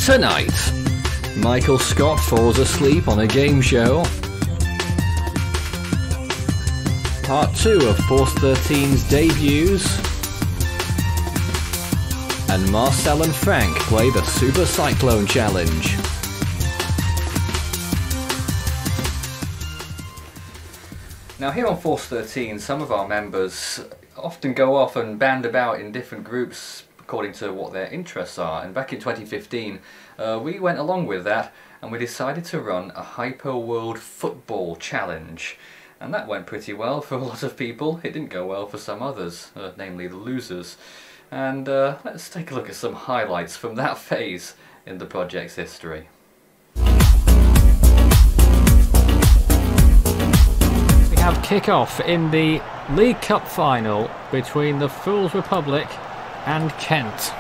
Tonight, Michael Scott falls asleep on a game show. Part 2 of Force 13's debuts. And Marcel and Frank play the Super Cyclone Challenge. Now here on Force 13, some of our members often go off and band about in different groups according to what their interests are, and back in 2015 we went along with that and we decided to run a Hyper World Football Challenge, and that went pretty well for a lot of people. It didn't go well for some others, namely the losers. And let's take a look at some highlights from that phase in the project's history. We have kick-off in the League Cup final between the Fools Republic and Kent.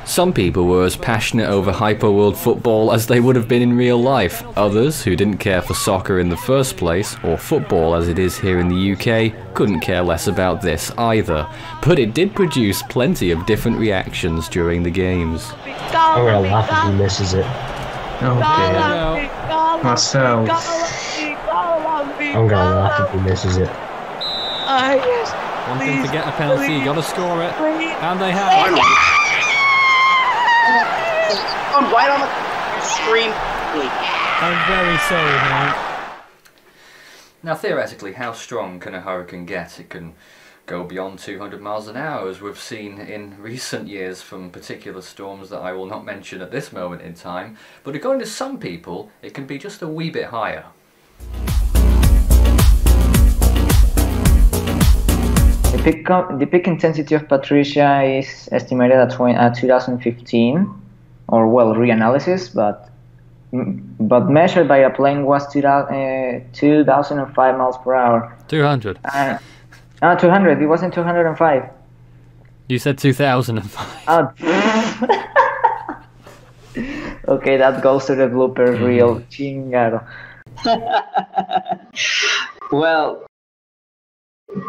Some people were as passionate over Hyperworld football as they would have been in real life. Others, who didn't care for soccer in the first place, or football as it is here in the UK, couldn't care less about this either. But it did produce plenty of different reactions during the games. I'm gonna laugh if he misses it. Oh dear. Marcel. I'm gonna laugh if he misses it. Yes. Wanting to get a penalty, you gotta score it. And they have. I'm right on the screen. I'm very sorry, Hank. Now theoretically, how strong can a hurricane get? It can go beyond 200 miles an hour, as we've seen in recent years from particular storms that I will not mention at this moment in time. But according to some people, it can be just a wee bit higher. The peak intensity of Patricia is estimated at 2015, or well, reanalysis, but measured by a plane was 2005 miles per hour. 200. 200. It wasn't 205. You said 2005. Okay, that goes to the blooper reel. Chingado. Well,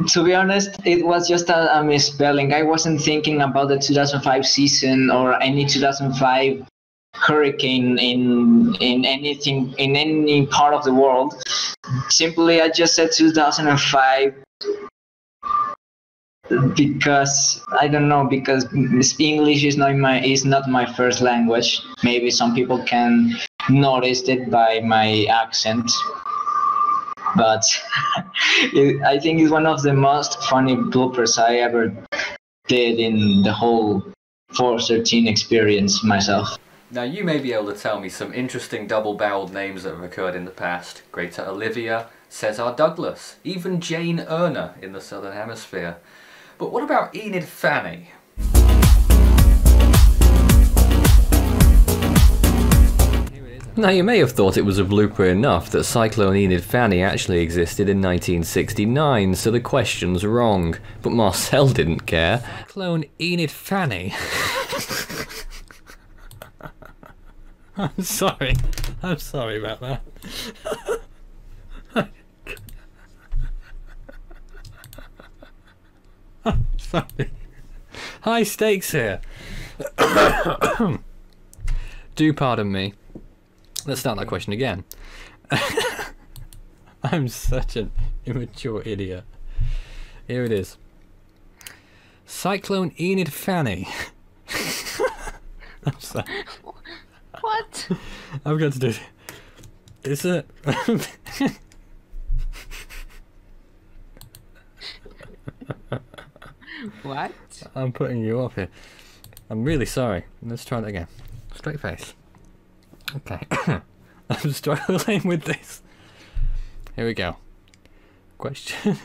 to be honest, it was just a misspelling. I wasn't thinking about the 2005 season or any 2005 hurricane in anything, in any part of the world. Simply, I just said 2005 because I don't know, because English is not my first language. Maybe some people can notice it by my accent. But I think it's one of the most funny bloopers I ever did in the whole Force 13 experience myself. Now you may be able to tell me some interesting double-barreled names that have occurred in the past. Greater Olivia, Cesar Douglas, even Jane Erner in the Southern Hemisphere. But what about Enid Fanny? Now you may have thought it was a blooper enough that Cyclone Enid Fanny actually existed in 1969, so the question's wrong. But Marcel didn't care. Cyclone Enid Fanny? I'm sorry about that. I'm sorry. High stakes here. Do pardon me. Let's start that question again. I'm such an immature idiot. Here it is. Cyclone Enid Fanny. I'm sorry. What? I've got to do it. Is it? What? I'm putting you off here. I'm really sorry. Let's try that again. Straight face. Okay. I'm struggling with this. Here we go. Question.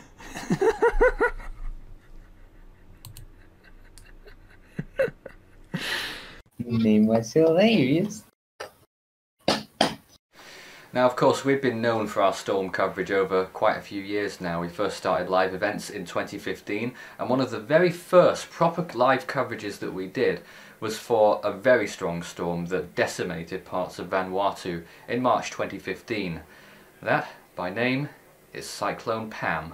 Name was hilarious. Now, of course, we've been known for our storm coverage over quite a few years now. We first started live events in 2015, and one of the very first proper live coverages that we did was for a very strong storm that decimated parts of Vanuatu in March 2015. That, by name, is Cyclone Pam.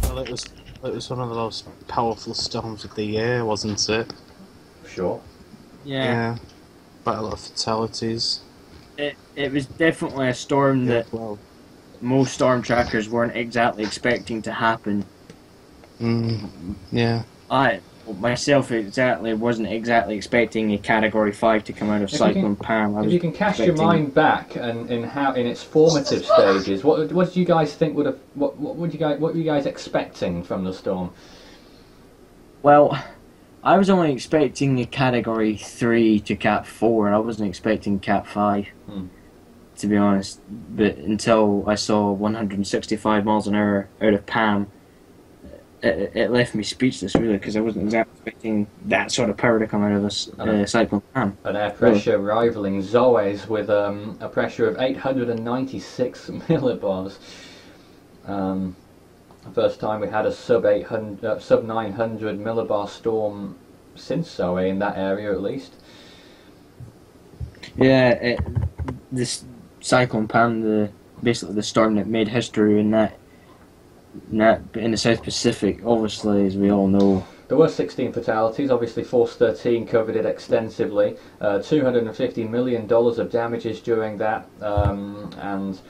Well, it was It was one of the most powerful storms of the year, wasn't it? Sure. Yeah. Quite a lot of fatalities. It was definitely a storm that most storm trackers weren't exactly expecting to happen. Yeah. I myself wasn't exactly expecting a Category 5 to come out of Cyclone Pam. If you can cast your mind back and in its formative stages, what did you guys think would have what were you guys expecting from the storm? Well, I was only expecting a Category 3 to Cat 4. I wasn't expecting Cat 5, to be honest. But until I saw 165 miles an hour out of Pam, it left me speechless, really, because I wasn't exactly expecting that sort of power to come out of this Cyclone Pam. An air pressure rivaling Zoe's with a pressure of 896 millibars. First time we had a sub 900 millibar storm since Zoe in that area, at least. Yeah, this Cyclone Pam, basically the storm that made history in the South Pacific, obviously, as we all know. There were 16 fatalities. Obviously, Force 13 covered it extensively. $250 million of damages during that, and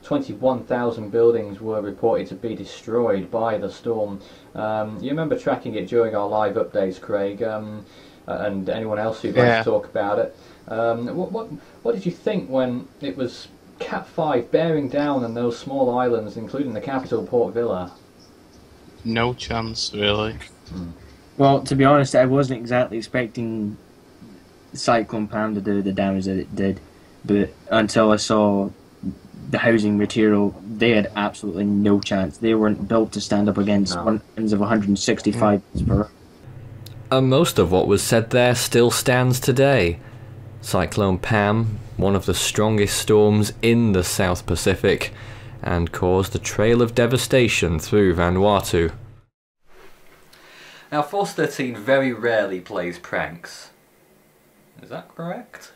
21,000 buildings were reported to be destroyed by the storm. You remember tracking it during our live updates, Craig, and anyone else who'd like to talk about it. What did you think when it was Cat 5 bearing down on those small islands, including the capital, Port Vila? No chance, really. Well, to be honest, I wasn't exactly expecting Cyclone Pam to do the damage that it did, but until I saw the housing material, they had absolutely no chance. They weren't built to stand up against winds of 165 per hour. And most of what was said there still stands today. Cyclone Pam, one of the strongest storms in the South Pacific, and caused a trail of devastation through Vanuatu. Now, Force 13 very rarely plays pranks. Is that correct?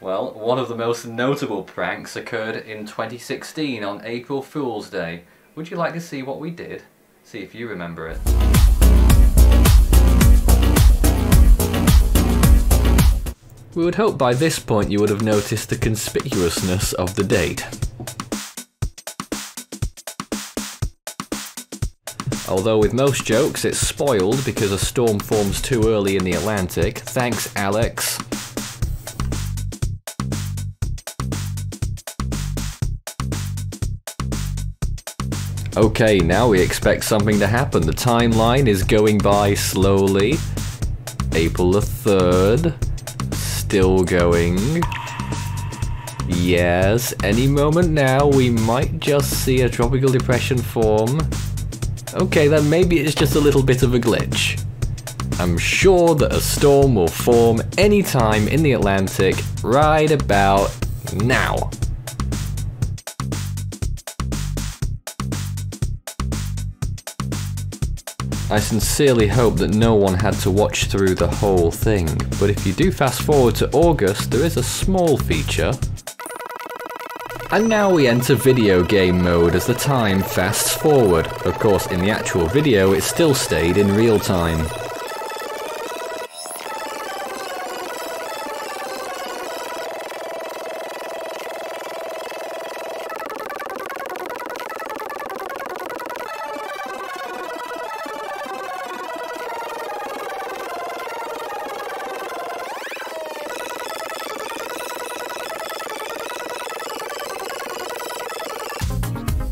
Well, one of the most notable pranks occurred in 2016 on April Fool's Day. Would you like to see what we did? See if you remember it. We would hope by this point you would have noticed the conspicuousness of the date. Although with most jokes it's spoiled because a storm forms too early in the Atlantic. Thanks, Alex. Okay, now we expect something to happen. The timeline is going by slowly. April the 3rd. Still going. Yes, any moment now we might just see a tropical depression form. Okay, then maybe it's just a little bit of a glitch. I'm sure that a storm will form anytime in the Atlantic right about now. I sincerely hope that no one had to watch through the whole thing, but if you do fast forward to August, there is a small feature. And now we enter video game mode as the time fasts forward. Of course, in the actual video, it still stayed in real time.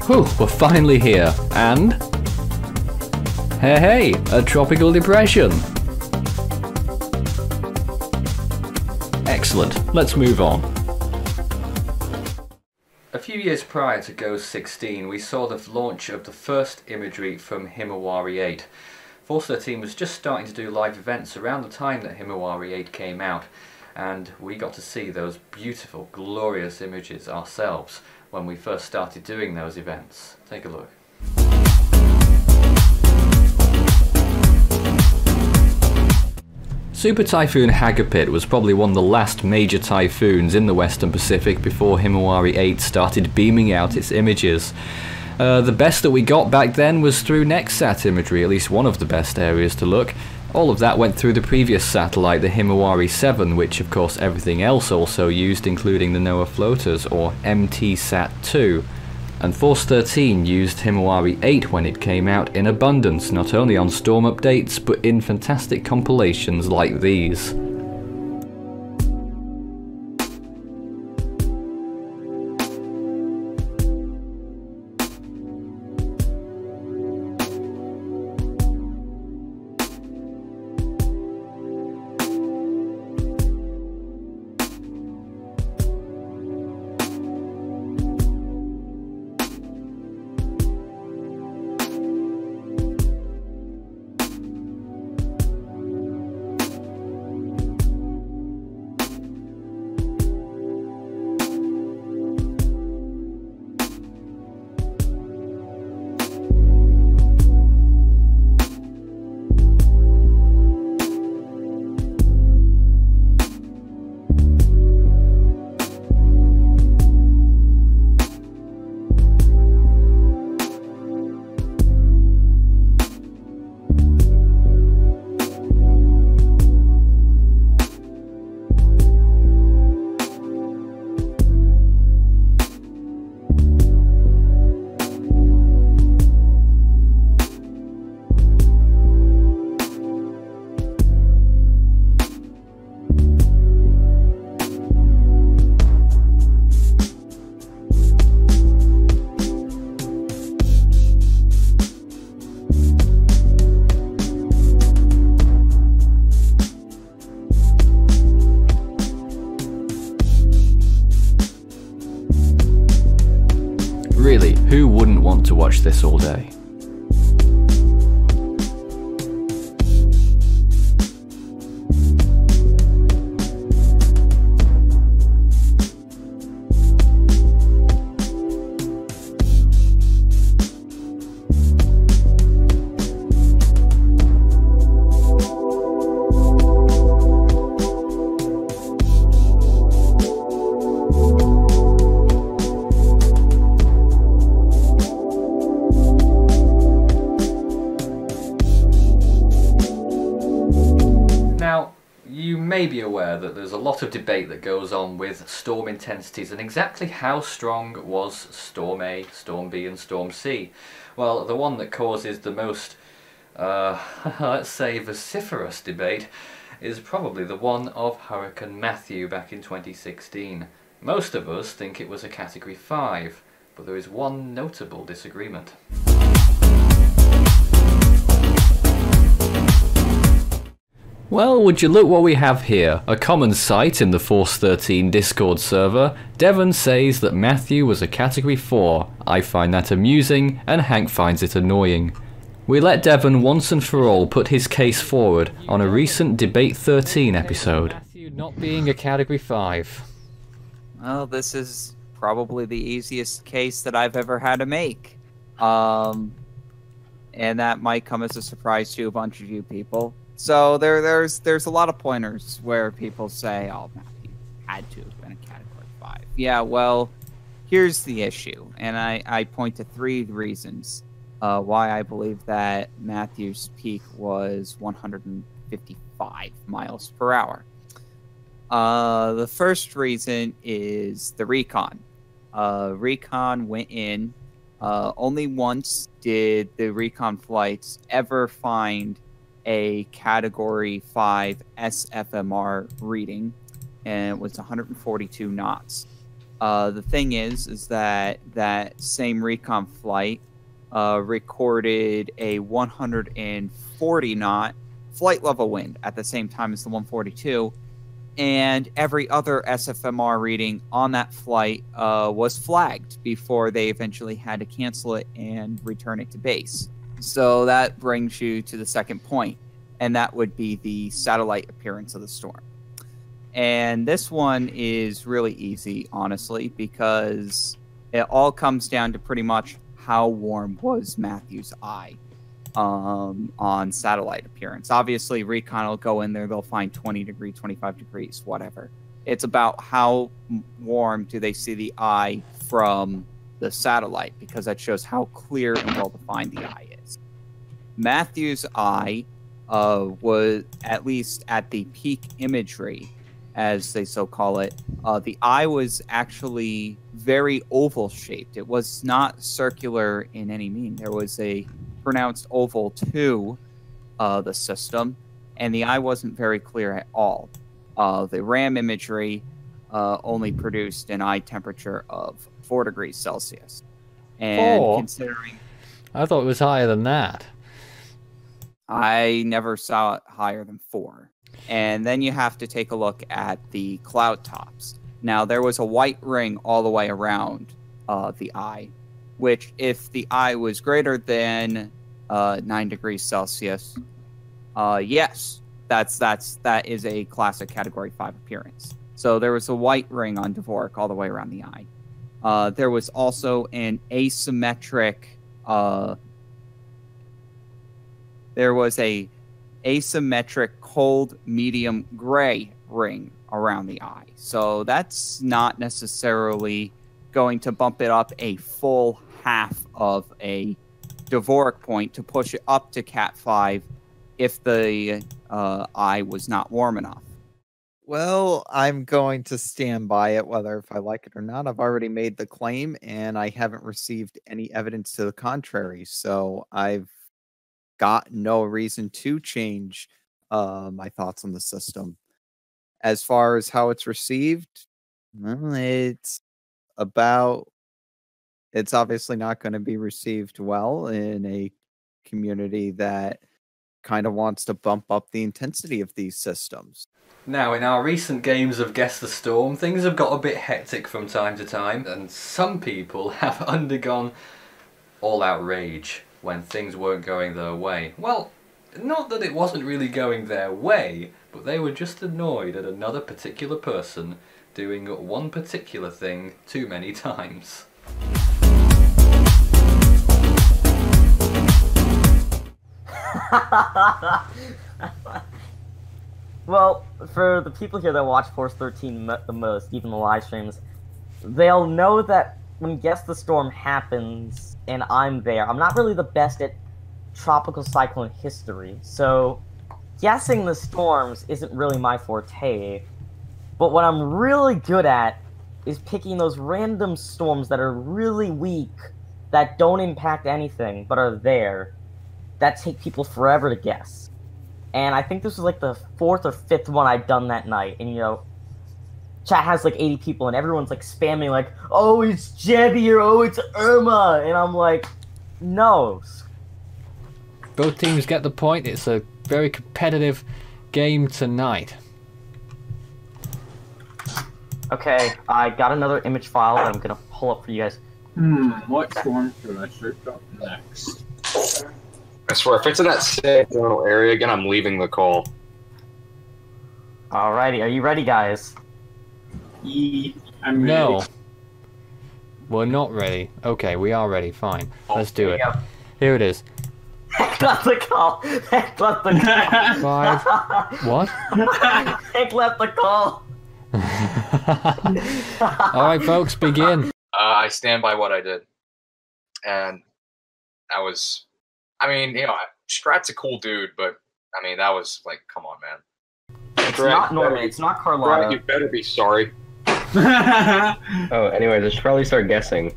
Whew, we're finally here, and... Hey, a tropical depression! Excellent, let's move on. A few years prior to GOES 16, we saw the launch of the first imagery from Himawari 8. Force 13 was just starting to do live events around the time that Himawari 8 came out, and we got to see those beautiful, glorious images ourselves when we first started doing those events. Take a look. Super Typhoon Hagapit was probably one of the last major typhoons in the Western Pacific before Himawari 8 started beaming out its images. The best that we got back then was through NextSat imagery, at least one of the best areas to look. All of that went through the previous satellite, the Himawari 7, which of course everything else also used, including the NOAA floaters, or MTSat-2. And Force 13 used Himawari 8 when it came out in abundance, not only on storm updates, but in fantastic compilations like these. Really, who wouldn't want to watch this all day? You may be aware that there's a lot of debate that goes on with storm intensities and exactly how strong was Storm A, Storm B and Storm C. Well, the one that causes the most, let's say, vociferous debate is probably the one of Hurricane Matthew back in 2016. Most of us think it was a Category 5, but there is one notable disagreement. Well, would you look what we have here, a common sight in the Force 13 Discord server. Devon says that Matthew was a Category 4, I find that amusing, and Hank finds it annoying. We let Devon once and for all put his case forward on a recent Debate 13 episode. Matthew not being a Category 5. Well, this is probably the easiest case that I've ever had to make. And that might come as a surprise to a bunch of you people. So there's a lot of pointers where people say, oh, Matthew had to have been a Category 5. Yeah, well, here's the issue, and I point to 3 reasons why I believe that Matthew's peak was 155 miles per hour. The first reason is the recon. Recon went in. Only once did the recon flights ever find a Category 5 SFMR reading, and it was 142 knots. The thing is that that same recon flight recorded a 140 knot flight level wind at the same time as the 142, and every other SFMR reading on that flight was flagged before they eventually had to cancel it and return it to base. So that brings you to the second point, and that would be the satellite appearance of the storm. And this one is really easy, honestly, because it all comes down to pretty much how warm was Matthew's eye on satellite appearance. Obviously, recon will go in there, they'll find 20 degrees, 25 degrees, whatever. It's about how warm do they see the eye from the satellite, because that shows how clear and well defined the eye is. Matthew's eye was, at least at the peak imagery, as they so call it, the eye was actually very oval shaped. It was not circular in any mean. There was a pronounced oval to the system, and the eye wasn't very clear at all. The RAM imagery only produced an eye temperature of 4 degrees Celsius. And 4? considering... I thought it was higher than that. I never saw it higher than 4. And then you have to take a look at the cloud tops. Now, there was a white ring all the way around the eye, which, if the eye was greater than 9 degrees Celsius, yes, that is a classic Category 5 appearance. So there was a white ring on Dvorak all the way around the eye. There was also an asymmetric... there was a asymmetric cold medium gray ring around the eye. So that's not necessarily going to bump it up a full half of a Dvorak point to push it up to Cat 5 if the eye was not warm enough. Well, I'm going to stand by it, whether if I like it or not. I've already made the claim, and I haven't received any evidence to the contrary. So I've got no reason to change my thoughts on the system. As far as how it's received, well, it's obviously not going to be received well in a community that kind of wants to bump up the intensity of these systems. Now, in our recent games of Guess the Storm, things have got a bit hectic from time to time, and some people have undergone all-out rage when things weren't going their way. Well, not that it wasn't really going their way, but they were just annoyed at another particular person doing one particular thing too many times. Well, for the people here that watch Force 13 the most, even the live streams, they'll know that when Guess the Storm happens and I'm there, I'm not really the best at tropical cyclone history, so guessing the storms isn't really my forte. But what I'm really good at is picking those random storms that are really weak, that don't impact anything, but are there, that take people forever to guess. And I think this was like the 4th or 5th one I'd done that night, and you know, chat has like 80 people and everyone's like spamming like, oh, it's Debbie or oh, it's Irma, and I'm like, no. Both teams get the point. It's a very competitive game tonight. Okay, I got another image file that I'm gonna pull up for you guys. What storm should I search up next? I swear, if it's in that same general area again, I'm leaving the call. Alrighty, are you ready, guys? I'm ready. No. We're not ready. Okay, we are ready. Fine. Let's do it. Here it is. Heck left the call. Heck left the call. 5. What? Heck left the call. Alright, folks, begin. I stand by what I did. And that was... I mean, you know, Strat's a cool dude, but, I mean, that was, like, come on, man. It's not Norman, it's not Carlotta. Strat, you better be sorry. Oh, anyways, I should probably start guessing.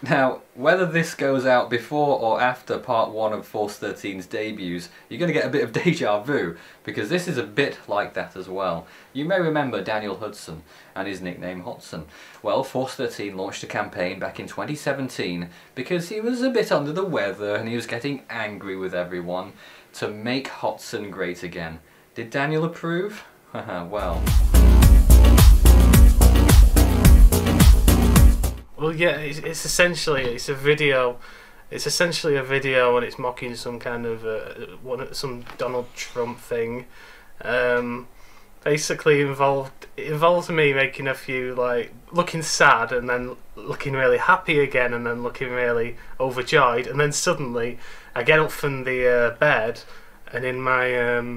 Now, whether this goes out before or after part 1 of Force 13's debuts, you're going to get a bit of deja vu, because this is a bit like that as well. You may remember Daniel Hudson and his nickname Hodson. Well, Force 13 launched a campaign back in 2017 because he was a bit under the weather and he was getting angry with everyone to make Hodson great again. Did Daniel approve? Well... Well, yeah, it's essentially a video. It's essentially a video, and it's mocking some kind of some Donald Trump thing. Basically, involved me making a few, like, looking sad and then looking really happy again, and then looking really overjoyed, and then suddenly I get up from the bed, and in my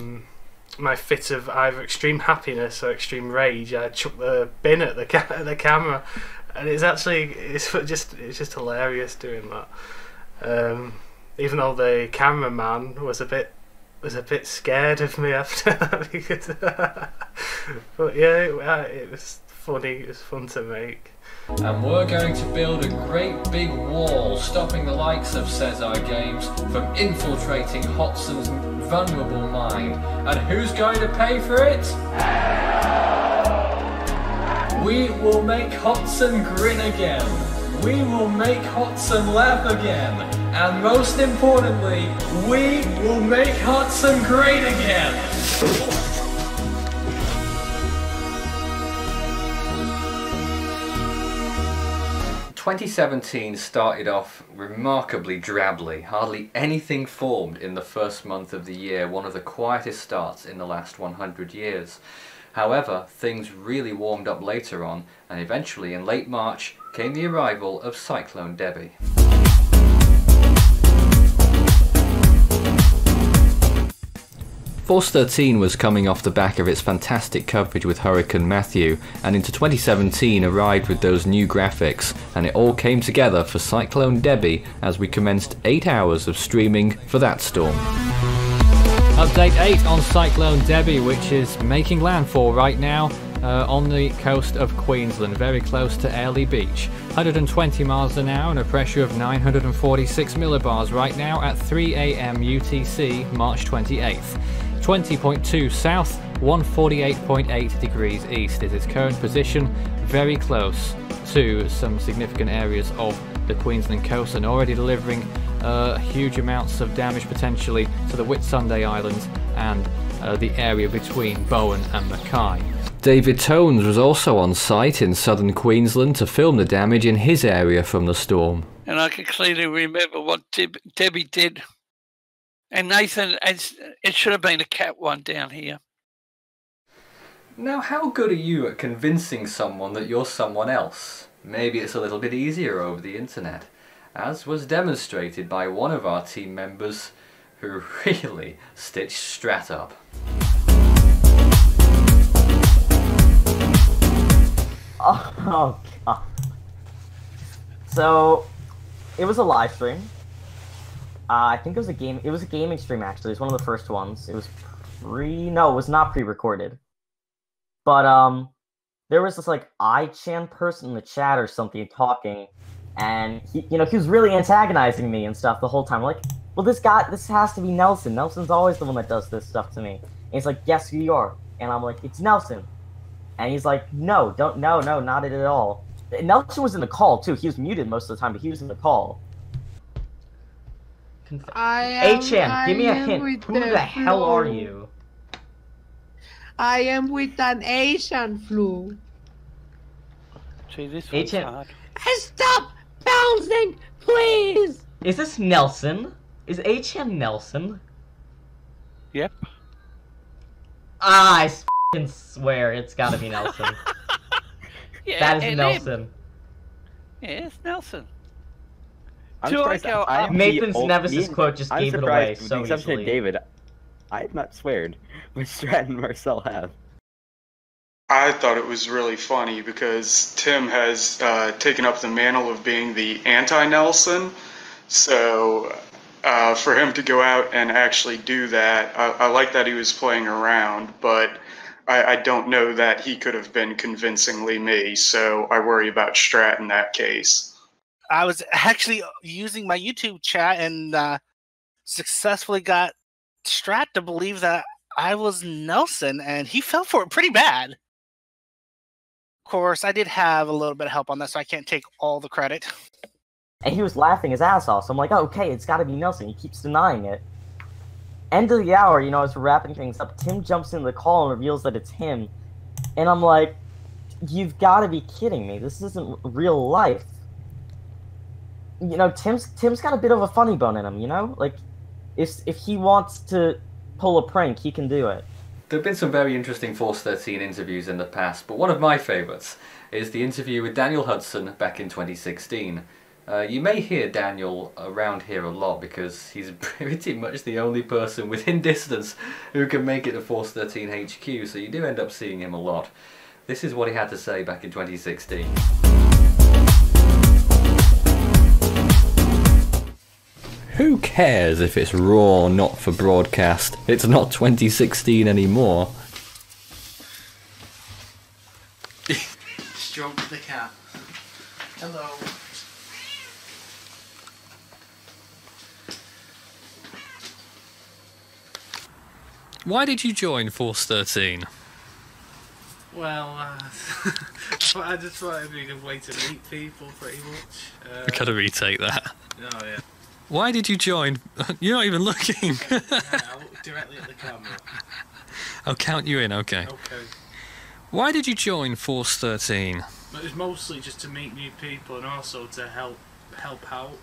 my fit of either extreme happiness or extreme rage, I chuck the bin at the camera. and it's just hilarious doing that. Even though the cameraman was a bit scared of me after that, because but yeah, it was funny. It was fun to make. And we're going to build a great big wall, stopping the likes of Cesar Games from infiltrating Hotson's vulnerable mind. And who's going to pay for it? We will make Hotson grin again. We will make Hotson laugh again. And most importantly, we will make Hotson great again. 2017 started off remarkably drably. Hardly anything formed in the first month of the year, one of the quietest starts in the last 100 years. However, things really warmed up later on, and eventually in late March came the arrival of Cyclone Debbie. Force 13 was coming off the back of its fantastic coverage with Hurricane Matthew, and into 2017 arrived with those new graphics, and it all came together for Cyclone Debbie as we commenced 8 hours of streaming for that storm. Update 8 on Cyclone Debbie, which is making landfall right now on the coast of Queensland, very close to Airlie Beach. 120 miles an hour and a pressure of 946 millibars right now at 3 AM UTC, March 28th. 20.2 south, 148.8 degrees east is its current position, very close to some significant areas of the Queensland coast and already delivering huge amounts of damage potentially to the Whitsunday Islands and the area between Bowen and Mackay. David Tones was also on site in southern Queensland to film the damage in his area from the storm. And I can clearly remember what Debbie did. And Nathan, it should have been a Cat 1 down here. Now, how good are you at convincing someone that you're someone else? Maybe it's a little bit easier over the internet, as was demonstrated by one of our team members who really stitched Strat up. Oh god. So, it was a live stream. I think it was a game. It was a gaming stream actually. It was one of the first ones. It was no, it was not pre-recorded. But there was this like iChan person in the chat or something talking, and he was really antagonizing me and stuff the whole time. Like, well, this has to be Nelson. Nelson's always the one that does this stuff to me. And he's like, guess who you are? And I'm like, it's Nelson. And he's like, no, not it at all. And Nelson was in the call too. He was muted most of the time, but he was in the call. H-Chan, give me a hint. Who the hell are you? I am with an Asian flu. Gee, this one's hard. Stop bouncing, please! Is this Nelson? Is H-Chan Nelson? Yep. I f***ing swear it's gotta be Nelson. Yeah, that is Nelson. Yeah, it's Nelson. Nathan's Nevis's quote just gave it away so easily. David, I have not sweared, but Strat and Marcel have. I thought it was really funny because Tim has taken up the mantle of being the anti-Nelson, so for him to go out and actually do that, I like that he was playing around, but I don't know that he could have been convincingly me, so I worry about Strat in that case. I was actually using my YouTube chat and successfully got Strat to believe that I was Nelson, and he fell for it pretty bad. Of course, I did have a little bit of help on that, so I can't take all the credit. And he was laughing his ass off, so I'm like, oh, okay, it's gotta be Nelson. He keeps denying it. End of the hour, as we're wrapping things up, Tim jumps into the call and reveals that it's him. And I'm like, you've gotta be kidding me. This isn't real life. Tim's got a bit of a funny bone in him, Like, if he wants to pull a prank, he can do it. There have been some very interesting Force 13 interviews in the past, but one of my favourites is the interview with Daniel Hudson back in 2016. You may hear Daniel around here a lot because he's pretty much the only person within distance who can make it to Force 13 HQ, so you do end up seeing him a lot. This is what he had to say back in 2016. Who cares if it's raw, not for broadcast? It's not 2016 anymore. Stroke the cat. Hello. Why did you join Force 13? Well, I just thought it'd be a good way to meet people, pretty much. I gotta retake that. Oh, yeah. Why did you join? You're not even looking. Yeah, I look directly at the camera. I'll count you in, okay. Okay. Why did you join Force 13? But it was mostly just to meet new people and also to help out.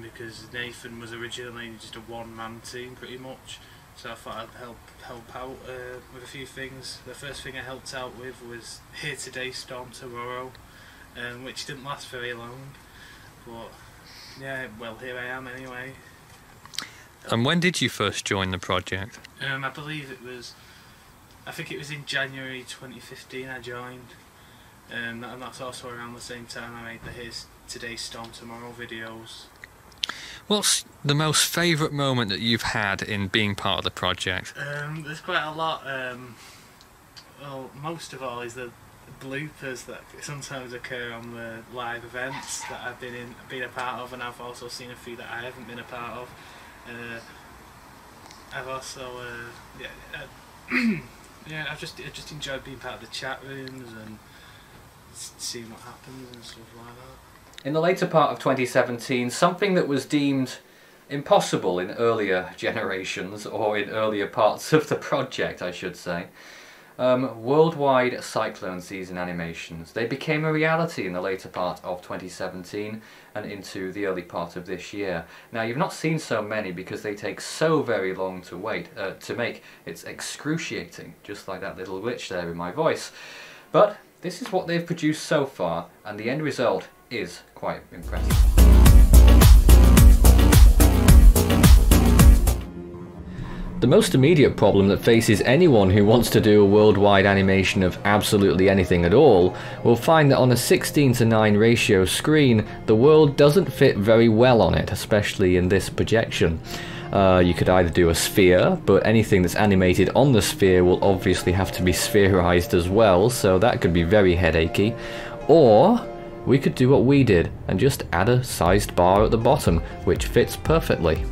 Because Nathan was originally just a one-man team, pretty much. So I thought I'd help out with a few things. The first thing I helped out with was Here Today, Storm Tomorrow, which didn't last very long. But yeah, well, here I am anyway. And when did you first join the project? I believe I think it was in January 2015 I joined. And that's also around the same time I made the Here's Today, Storm Tomorrow videos. What's the most favourite moment that you've had in being part of the project? There's quite a lot. Well, most of all is the bloopers that sometimes occur on the live events that I've been a part of, and I've also seen a few that I haven't been a part of. I've also I've just enjoyed being part of the chat rooms and seeing what happens and stuff like that. In the later part of 2017, something that was deemed impossible in earlier generations, or in earlier parts of the project I should say, worldwide Cyclone season animations. They became a reality in the later part of 2017 and into the early part of this year. Now you've not seen so many because they take so very long to make. It's excruciating, just like that little glitch there in my voice. But this is what they've produced so far, and the end result is quite impressive. The most immediate problem that faces anyone who wants to do a worldwide animation of absolutely anything at all will find that on a 16:9 ratio screen, the world doesn't fit very well on it, especially in this projection. You could either do a sphere, but anything that's animated on the sphere will obviously have to be spherized as well, so that could be very headachy. Or we could do what we did and just add a sized bar at the bottom, which fits perfectly.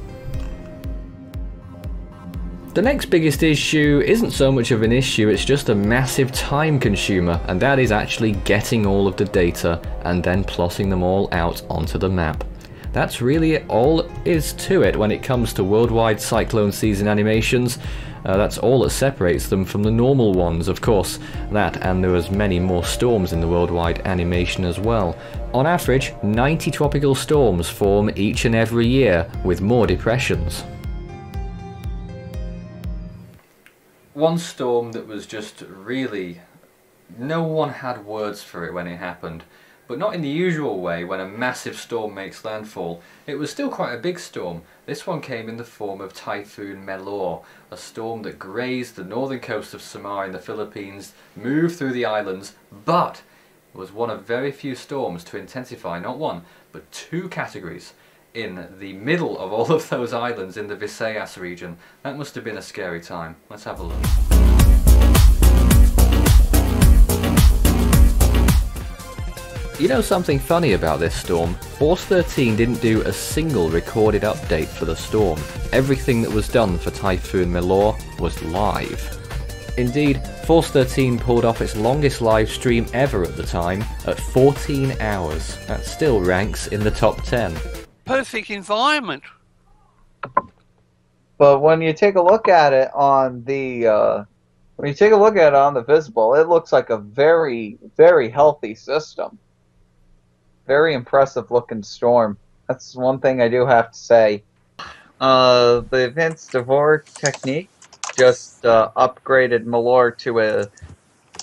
The next biggest issue isn't so much of an issue, it's just a massive time consumer, and that is actually getting all of the data and then plotting them all out onto the map. That's really all is to it when it comes to worldwide Cyclone season animations. That's all that separates them from the normal ones, of course. That, and there was many more storms in the worldwide animation as well. On average, 90 tropical storms form each and every year, with more depressions. One storm that was just really... no one had words for it when it happened. But not in the usual way when a massive storm makes landfall. It was still quite a big storm. This one came in the form of Typhoon Melor, a storm that grazed the northern coast of Samar in the Philippines, moved through the islands, but it was one of very few storms to intensify not one, but two categories in the middle of all of those islands in the Visayas region. That must have been a scary time. Let's have a look. You know something funny about this storm? Force 13 didn't do a single recorded update for the storm. Everything that was done for Typhoon Melor was live. Indeed, Force 13 pulled off its longest live stream ever at the time, at 14 hours. That still ranks in the top 10. Perfect environment. But when you take a look at it on the visible, it looks like a very, very healthy system. Very impressive looking storm. That's one thing I do have to say. The Vince DeVore technique just upgraded Melor to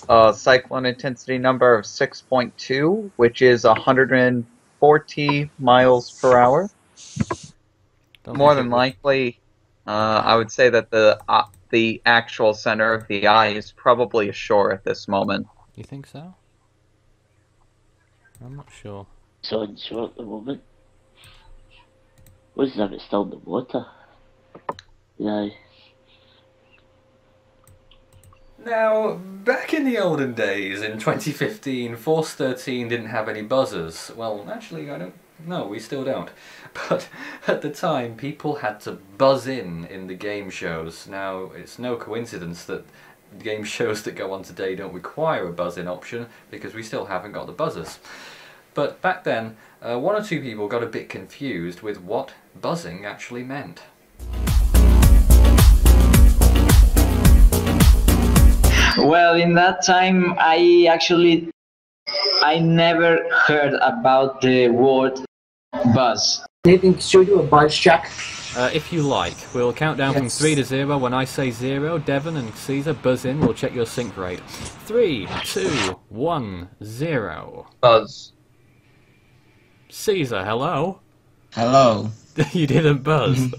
a cyclone intensity number of 6.2, which is 140 miles per hour. More than likely, I would say that the actual center of the eye is probably ashore at this moment. You think so? I'm not sure. So unsure at the moment. Looks as if it's still in the water. Yeah. Now, back in the olden days, in 2015, Force 13 didn't have any buzzers. Well, actually, I don't know, we still don't. But at the time, people had to buzz in the game shows. Now, it's no coincidence that game shows that go on today don't require a buzz-in option, because we still haven't got the buzzers. But back then, one or two people got a bit confused with what buzzing actually meant. Well, in that time, I never heard about the word buzz. Nathan, should we do a buzz check? If you like, we'll count down from 3 to 0. When I say 0, Devon and Caesar buzz in. We'll check your sync rate. 3, 2, 1, 0. Buzz. Caesar, hello? Hello. You didn't buzz.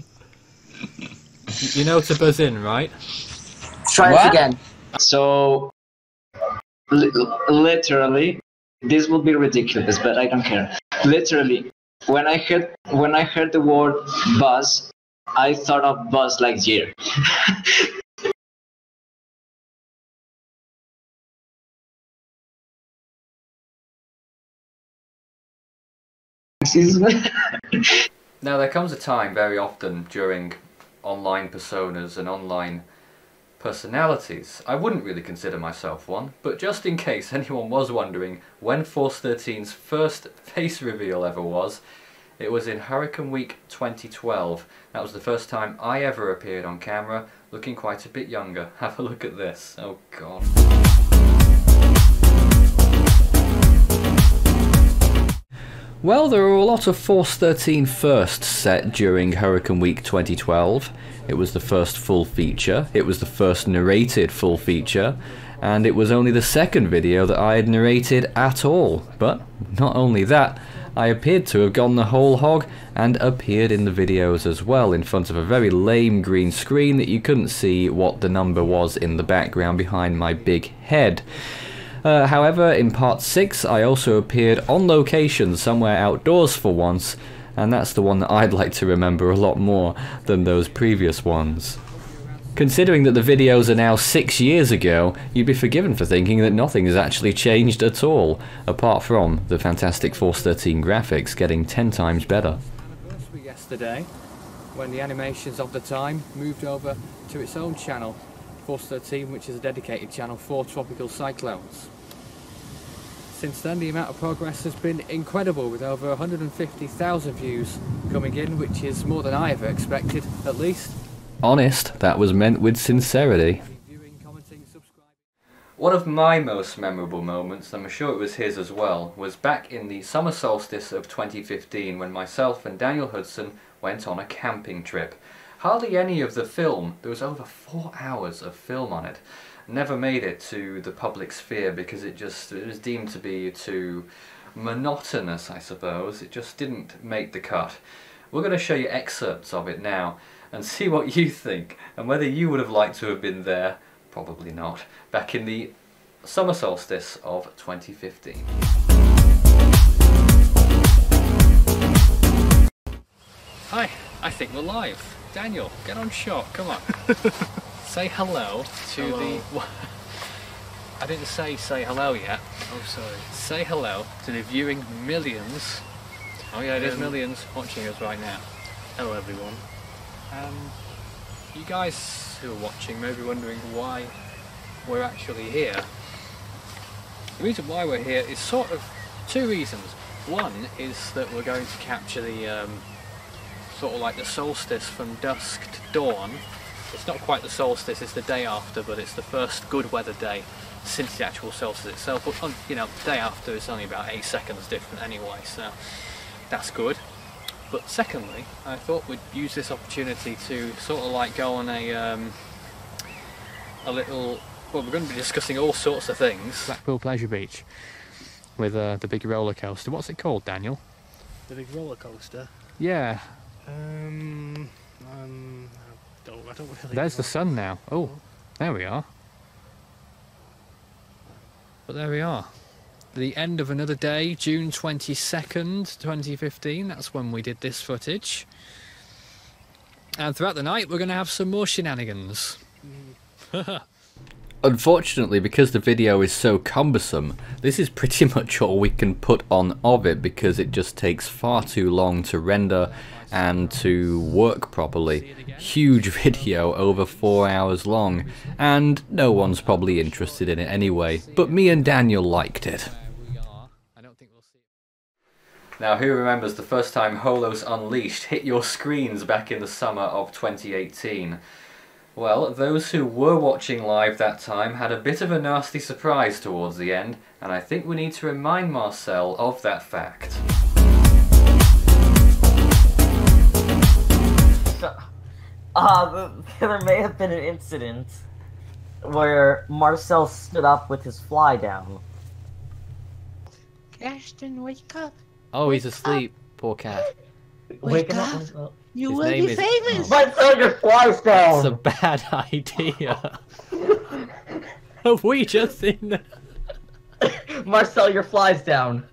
You know to buzz in, right? Try it again. So, literally, this will be ridiculous, but I don't care. Literally, when I heard the word buzz, I thought of Buzz Lightyear. Now, there comes a time very often during online personas and online personalities. I wouldn't really consider myself one, but just in case anyone was wondering when Force 13's first face reveal ever was, it was in Hurricane Week 2012. That was the first time I ever appeared on camera, looking quite a bit younger. Have a look at this. Oh god. Well, there were a lot of Force 13 firsts set during Hurricane Week 2012. It was the first full feature, it was the first narrated full feature, and it was only the second video that I had narrated at all. But not only that, I appeared to have gone the whole hog and appeared in the videos as well in front of a very lame green screen that you couldn't see what the number was in the background behind my big head. However, in part 6 I also appeared on location somewhere outdoors for once, and that's the one that I'd like to remember a lot more than those previous ones. Considering that the videos are now 6 years ago, you'd be forgiven for thinking that nothing has actually changed at all, apart from the fantastic Force 13 graphics getting 10 times better. Yesterday, when the animations of the time moved over to its own channel, Force 13, which is a dedicated channel for tropical cyclones. Since then, the amount of progress has been incredible, with over 150,000 views coming in, which is more than I ever expected, at least. Honest, that was meant with sincerity. One of my most memorable moments, and I'm sure it was his as well, was back in the summer solstice of 2015 when myself and Daniel Hudson went on a camping trip. Hardly any of the film, there was over 4 hours of film on it, never made it to the public sphere because it was deemed to be too monotonous, I suppose. It just didn't make the cut. We're going to show you excerpts of it now and see what you think and whether you would have liked to have been there, probably not, back in the summer solstice of 2015. Hi, I think we're live. Daniel, get on shot, come on. Say hello to the... I didn't say hello yet. Oh, sorry. Say hello to the viewing millions. Oh yeah, there's millions watching us right now. Hello everyone. You guys who are watching may be wondering why we're actually here. The reason why we're here is sort of 2 reasons. One is that we're going to capture the sort of like the solstice from dusk to dawn. It's not quite the solstice, it's the day after, but it's the first good weather day since the actual solstice itself. But you know, the day after is only about 8 seconds different anyway, so that's good. But secondly, I thought we'd use this opportunity to sort of like go on a little, well, we're going to be discussing all sorts of things. Blackpool Pleasure Beach with the big roller coaster. What's it called, Daniel? The big roller coaster? Yeah. I don't really There's the sun now. Oh, there we are. But there we are. The end of another day, June 22nd, 2015. That's when we did this footage. And throughout the night, we're going to have some more shenanigans. Unfortunately, because the video is so cumbersome, this is pretty much all we can put on of it, because it just takes far too long to render and to work properly. Huge video, over 4 hours long, and no one's probably interested in it anyway, but me and Daniel liked it. Now, who remembers the first time Holos Unleashed hit your screens back in the summer of 2018? Well, those who were watching live that time had a bit of a nasty surprise towards the end, and I think we need to remind Marcel of that fact. There may have been an incident where Marcel stood up with his fly down. Ashton, wake up. Oh, he's asleep. Poor cat. Wake up. You His will name be is- famous. Marcel, your fly's down. It's a bad idea. Have we just seen that? Marcel, your fly's down.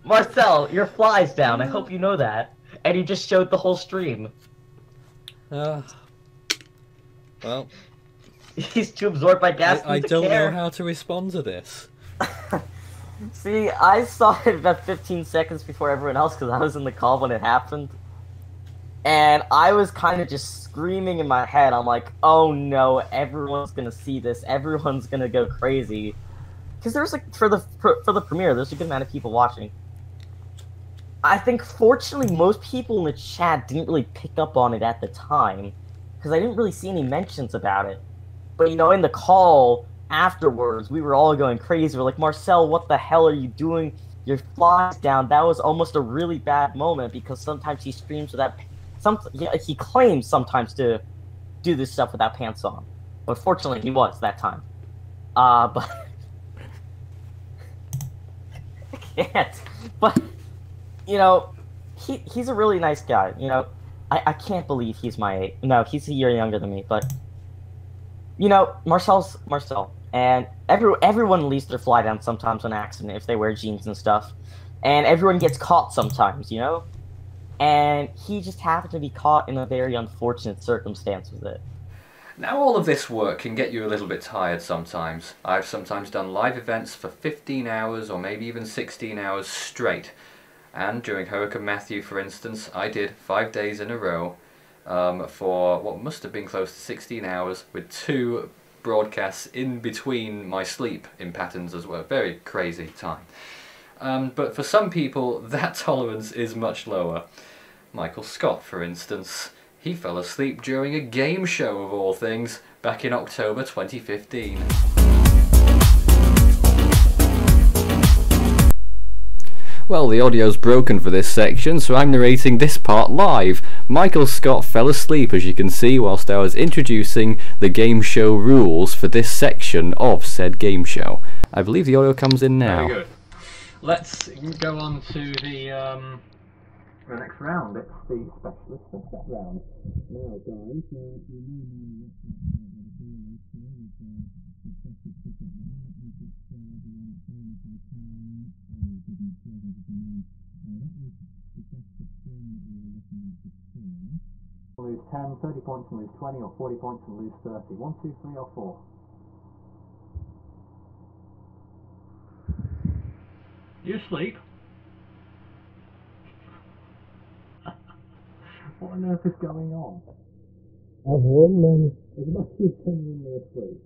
Marcel, your fly's down. I hope you know that. And he just showed the whole stream. Well, he's too absorbed by gas. I don't know how to respond to this. See, I saw it about 15 seconds before everyone else because I was in the call when it happened. And I was kind of just screaming in my head. I'm like, oh no, everyone's gonna see this. Everyone's gonna go crazy. Because there's like, for the premiere, there's a good amount of people watching. I think, fortunately, most people in the chat didn't really pick up on it at the time. Because I didn't really see any mentions about it. But, you know, in the call afterwards, we were all going crazy. We're like, Marcel, what the hell are you doing? Your fly's down. That was almost a really bad moment because sometimes he streams without... he claims sometimes to do this stuff without pants on. But fortunately, he was that time. But... I can't. But, you know, he's a really nice guy. You know, I can't believe he's my age. No, he's a year younger than me, but... You know, Marcel's Marcel, and everyone leaves their fly down sometimes on accident if they wear jeans and stuff, and everyone gets caught sometimes, you know? And he just happened to be caught in a very unfortunate circumstance with it. Now all of this work can get you a little bit tired sometimes. I've sometimes done live events for 15 hours or maybe even 16 hours straight. And during Hurricane Matthew, for instance, I did 5 days in a row for what must have been close to 16 hours with 2 broadcasts in between my sleep in patterns as well. Very crazy time. But for some people, that tolerance is much lower. Michael Scott, for instance. He fell asleep during a game show of all things back in October 2015. Well, the audio's broken for this section, so I'm narrating this part live. Michael Scott fell asleep, as you can see, whilst I was introducing the game show rules for this section of said game show. I believe the audio comes in now. Very good. Let's go on to the next round. It's the specialist subset round. Now, guys, lose 10, 30 points and lose 20, or 40 points and lose 30. 1, 2, 3, or 4. You asleep? What on earth is going on? I've won then. Is Matthew genuinely asleep?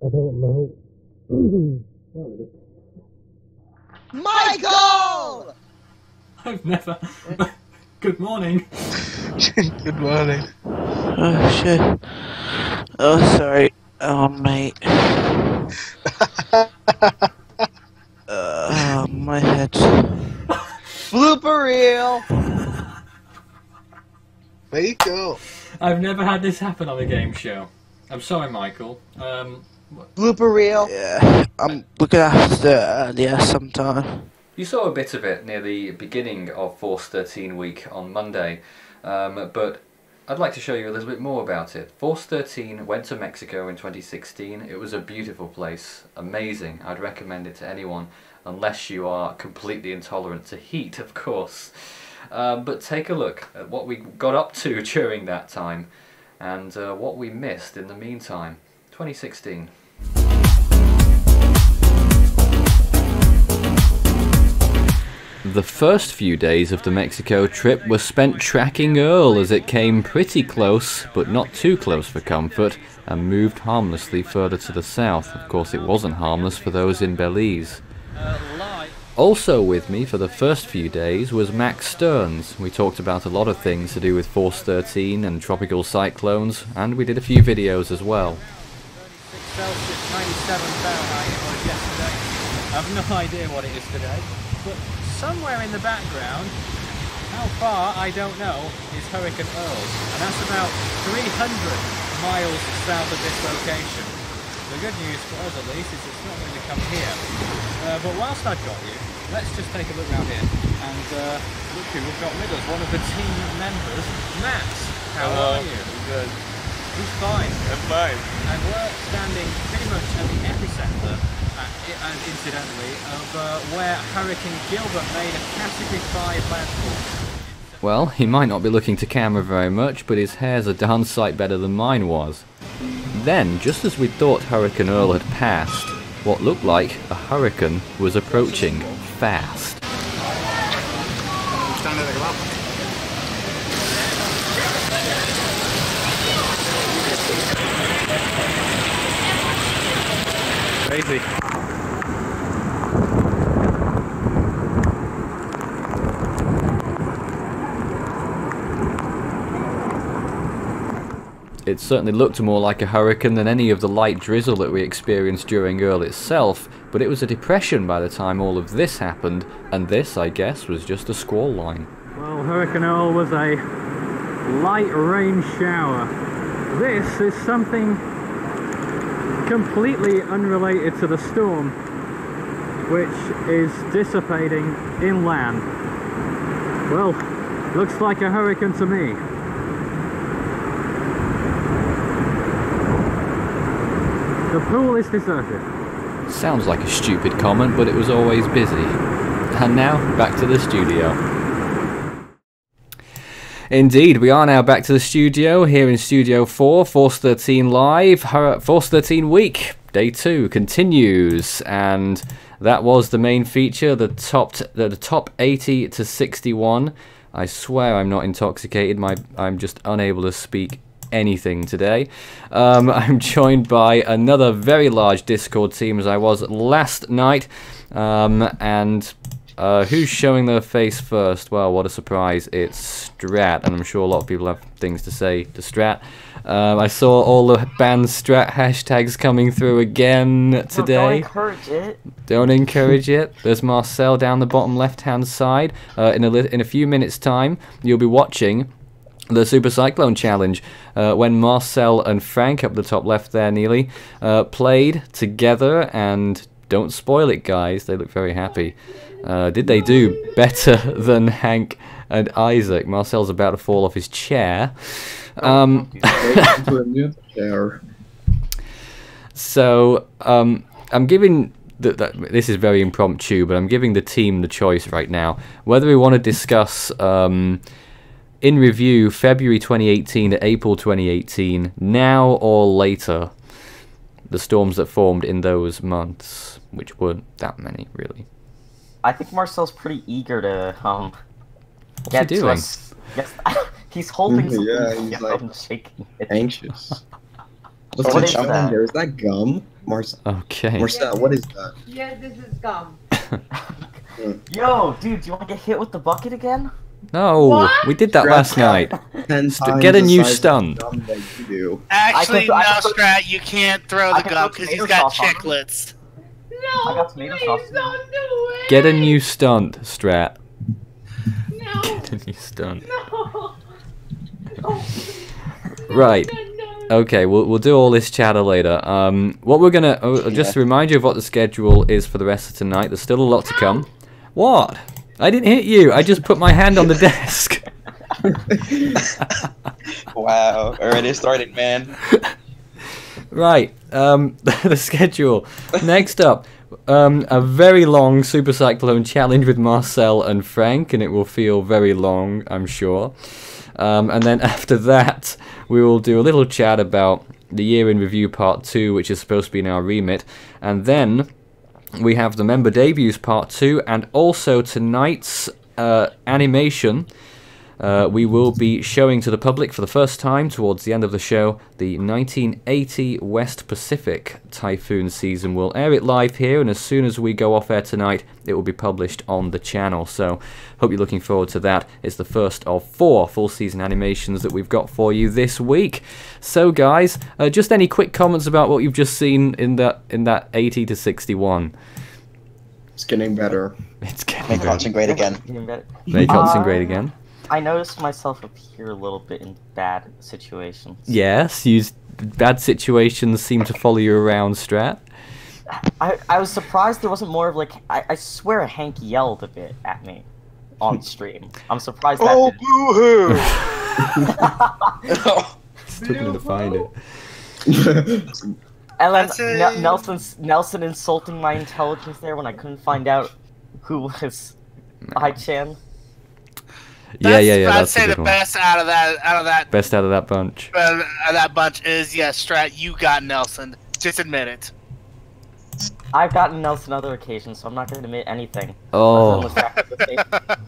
I don't know. Well, it is. Michael! I've never... Good morning. Good morning. Oh shit. Oh sorry. Oh mate. My head. Blooper reel! Where you go? I've never had this happen on a game show. I'm sorry, Michael. Blooper reel? Yeah, I'm looking after earlier sometime. You saw a bit of it near the beginning of Force 13 week on Monday, but I'd like to show you a little bit more about it. Force 13 went to Mexico in 2016. It was a beautiful place, amazing. I'd recommend it to anyone, unless you are completely intolerant to heat, of course. But take a look at what we got up to during that time, and what we missed in the meantime. 2016. The first few days of the Mexico trip were spent tracking Earl as it came pretty close, but not too close for comfort, and moved harmlessly further to the south. Of course, it wasn't harmless for those in Belize. Also with me for the first few days was Max Stearns. We talked about a lot of things to do with Force 13 and tropical cyclones, and we did a few videos as well. Celsius, 97 Fahrenheit it was yesterday. I have no idea what it is today, but somewhere in the background, how far I don't know, is Hurricane Earl, and that's about 300 miles south of this location. The good news for us at least is it's not going to come here. But whilst I've got you, let's just take a look around here, and look who we've got with us, one of the team members, Max. How are you? Good. He's fine. I'm fine. And we're standing pretty much at the epicenter, and incidentally, of where Hurricane Gilbert made a Category 5 landfall. Well, he might not be looking to camera very much, but his hair's a darn sight better than mine was. Then, just as we thought Hurricane Earl had passed, what looked like a hurricane was approaching fast. Crazy. It certainly looked more like a hurricane than any of the light drizzle that we experienced during Earl itself, but it was a depression by the time all of this happened, and this, I guess, was just a squall line. Well, Hurricane Earl was a light rain shower. This is something completely unrelated to the storm, which is dissipating inland. Well, looks like a hurricane to me. The pool is deserted. Sounds like a stupid comment, but it was always busy. And now, back to the studio. Indeed, we are now back to the studio, here in Studio 4, Force 13 Live. Force 13 Week, Day 2 continues, and that was the main feature, the top 80 to 61. I swear I'm not intoxicated, I'm just unable to speak anything today. I'm joined by another very large Discord team as I was last night, and who's showing their face first? Well, what a surprise, it's Strat, and I'm sure a lot of people have things to say to Strat. I saw all the banned Strat hashtags coming through again today. Don't encourage it. Don't encourage it. There's Marcel down the bottom left hand side. In a few minutes time you'll be watching the Super Cyclone Challenge, when Marcel and Frank, up the top left there, Neely, played together, and don't spoil it, guys, they look very happy. Did they do better than Hank and Isaac? Marcel's about to fall off his chair. So, I'm giving... this is very impromptu, but I'm giving the team the choice right now, whether we want to discuss... in review, February 2018 to April 2018, now or later, the storms that formed in those months, which weren't that many, really. I think Marcel's pretty eager to, What's he doing? Yes, he's holding something. Yeah, he's like shaking it. anxious. What's What the is challenge that? there? Is that gum? Okay. Marcel, what is that? Yeah, this is gum. Yo, dude, do you want to get hit with the bucket again? No, What? we did that last night. 10 times Get a the new size of stunt. gum that you do. Actually, I no, can put- Strat, you can't throw I the can gum put because he's tomato got sauce on him. chiclets. No, I got tomato please sauce. don't do it. Get a new stunt, Strat. No, Get a new stunt. no. No. Right. Okay, we'll do all this chatter later. What we're gonna just to remind you of what the schedule is for the rest of tonight. There's still a lot to come. What? I didn't hit you. I just put my hand on the desk. Wow, already started, man. Right, the schedule. Next up, a very long Super Cyclone challenge with Marcel and Frank, and it will feel very long, I'm sure. And then after that, we will do a little chat about the Year in Review Part 2, which is supposed to be in our remit. And then we have the Member Debuts Part 2, and also tonight's animation. We will be showing to the public for the first time towards the end of the show the 1980 West Pacific Typhoon season. We'll air it live here, and as soon as we go off air tonight, it will be published on the channel. So, hope you're looking forward to that. It's the first of 4 full season animations that we've got for you this week. So, guys, just any quick comments about what you've just seen in that 80 to 61. It's getting better. It's getting Make better. Hudson great again. Make Hudson great again. I noticed myself appear a little bit in bad situations. Yes, bad situations seem to follow you around, Strat. I was surprised there wasn't more of like I swear Hank yelled a bit at me on stream. I'm surprised that Still couldn't find it. And then Nelson insulting my intelligence there when I couldn't find out who was I-chan. Yeah. I'd That's say a good the one. best out of that Best out of that bunch. Is Strat. You got Nelson. Just admit it. I've gotten Nelson other occasions, so I'm not going to admit anything. Oh.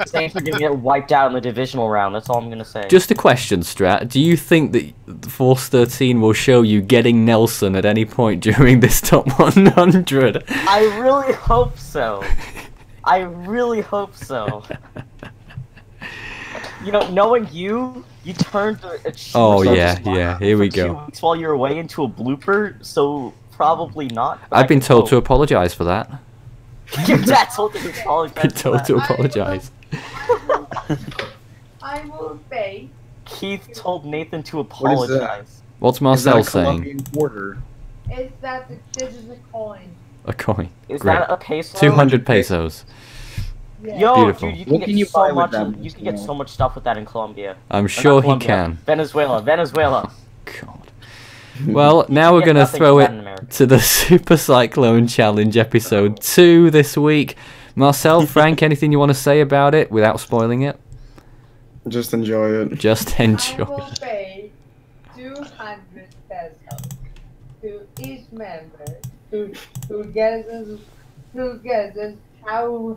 Thanks for getting it wiped out in the divisional round. That's all I'm going to say. Just a question, Strat. Do you think that Force 13 will show you getting Nelson at any point during this top 100? I really hope so. I really hope so. You know, knowing you turned a Oh yeah, here we go. 2 weeks while you were away into a blooper, so probably not. I've been told to apologise for that. Your dad told you to apologise. Been told to apologise. I will pay. Keith told Nathan to What is that? apologize. What's Marcel saying? Quarter. Is that this is a coin? A coin. Is Great. that a peso? 200 pesos. Yo, Beautiful. dude, you can What get can you so buy with much. that, You can get so much stuff with that in Colombia. I'm Or sure not he Colombia, can. Venezuela. Well, now we're get going to nothing throw from it Latin America. to the Super Cyclone Challenge episode 2 this week. Marcel, Frank, anything you want to say about it without spoiling it? Just enjoy it. Just enjoy. I will pay 200 pesos to each member to guess how we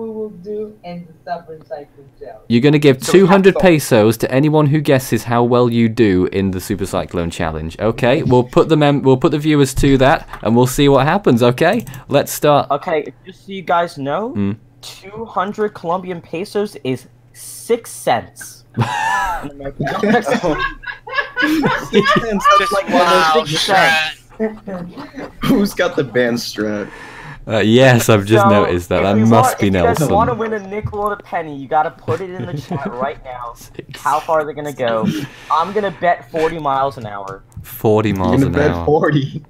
will do in the Super Cyclone Challenge. You're going to give 200 pesos to anyone who guesses how well you do in the Super Cyclone Challenge. Okay, we'll put the viewers to that, and we'll see what happens. Okay, let's start. Okay, just so you guys know, 200 Colombian pesos is 6 cents. Wow, Who's got the band Strat? Yes, I've just noticed that. That must be If you guys Nelson. want to win a nickel and a penny, you gotta put it in the chat right now. How far they're gonna go. I'm gonna bet 40 miles an hour. 40 miles an hour. 40.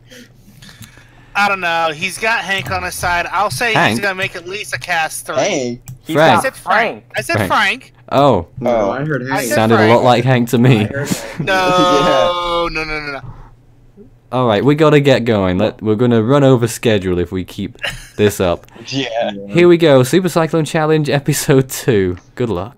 I don't know. He's got Hank on his side. I'll say Hank? he's gonna make at least a cast 3. Hey. Frank. I said Frank. I said Frank. Oh. No, I heard Hank. Sounded a lot like Hank to me. No. All right, we gotta get going. We're gonna run over schedule if we keep this up. Yeah. Here we go. Super Cyclone Challenge Episode 2. Good luck.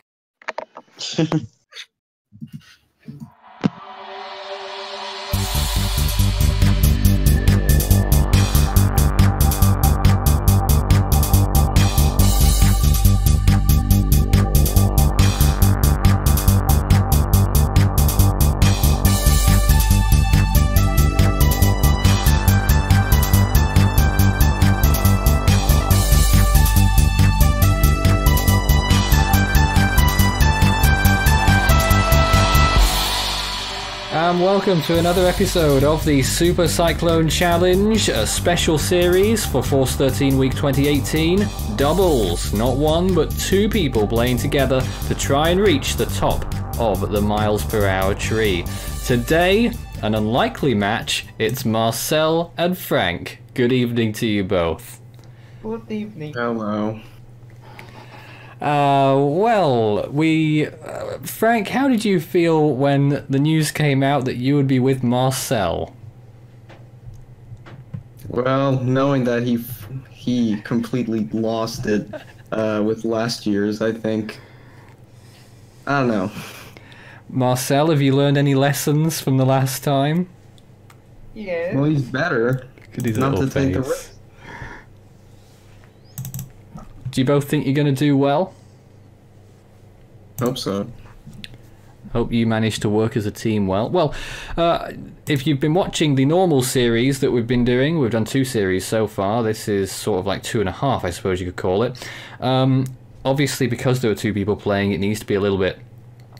And welcome to another episode of the Super Cyclone Challenge, a special series for Force 13 Week 2018. Doubles, not one but 2 people playing together to try and reach the top of the miles per hour tree. Today, an unlikely match, it's Marcel and Frank. Good evening to you both. Good evening. Hello. Well, Frank, how did you feel when the news came out that you would be with Marcel? Well, knowing that he completely lost it with last year's, I think. I don't know. Marcel, have you learned any lessons from the last time? Yeah. Well, he's better. His Not little to take the face. risk. Do you both think you're going to do well? Hope so. Hope you manage to work as a team well. Well, if you've been watching the normal series that we've been doing, we've done 2 series so far. This is sort of like 2.5, I suppose you could call it. Obviously, because there are 2 people playing, it needs to be a little bit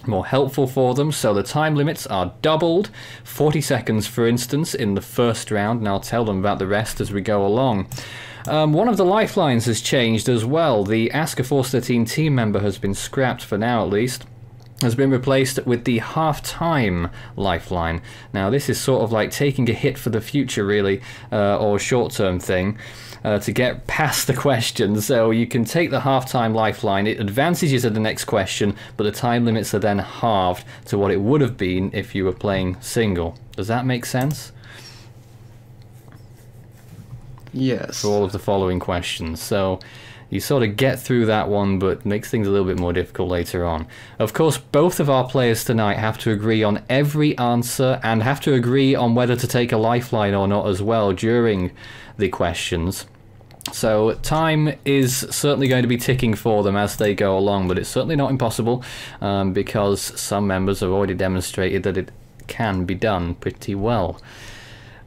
more helpful for them, so the time limits are doubled. 40 seconds, for instance, in the first round, and I'll tell them about the rest as we go along. One of the lifelines has changed as well. The Ask a Force 13 team member has been scrapped, for now at least. Has been replaced with the half-time lifeline. Now this is sort of like taking a hit for the future, really, or a short-term thing, to get past the question. So you can take the half-time lifeline, it advances you to the next question, but the time limits are then halved to what it would have been if you were playing single. Does that make sense? Yes. For all of the following questions. So you sort of get through that one, but makes things a little bit more difficult later on. Of course, both of our players tonight have to agree on every answer and have to agree on whether to take a lifeline or not as well during the questions. So time is certainly going to be ticking for them as they go along, but it's certainly not impossible, because some members have already demonstrated that it can be done pretty well,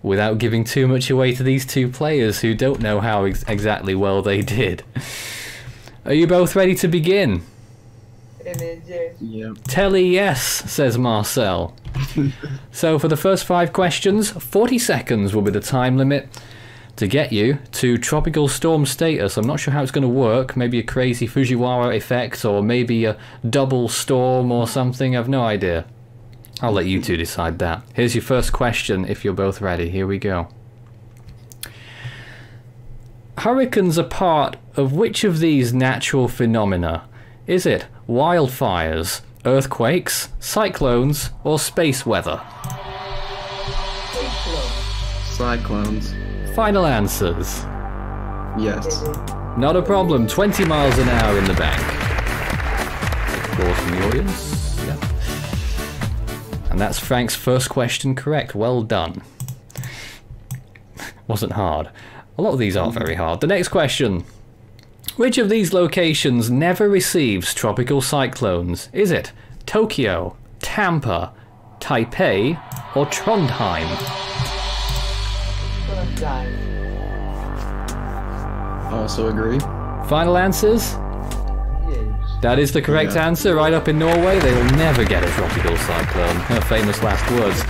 without giving too much away to these 2 players who don't know how exactly well they did. Are you both ready to begin? Yeah. Telly yes, says Marcel. So for the first 5 questions, 40 seconds will be the time limit to get you to tropical storm status. I'm not sure how it's going to work. Maybe a crazy Fujiwara effect, or maybe a double storm or something. I've no idea. I'll let you 2 decide that. Here's your first question if you're both ready. Here we go. Hurricanes are part of which of these natural phenomena? Is it wildfires, earthquakes, cyclones, or space weather? Cyclones. Final answers. Yes. Not a problem. 20 miles an hour in the bank. Applause from the audience. Yep. And that's Frank's first question correct. Well done. Wasn't hard. A lot of these aren't very hard. The next question. Which of these locations never receives tropical cyclones? Is it Tokyo, Tampa, Taipei, or Trondheim? Also agree. Final answers? Yes. That is the correct answer. Right up in Norway, they will never get a tropical cyclone. Her famous last words.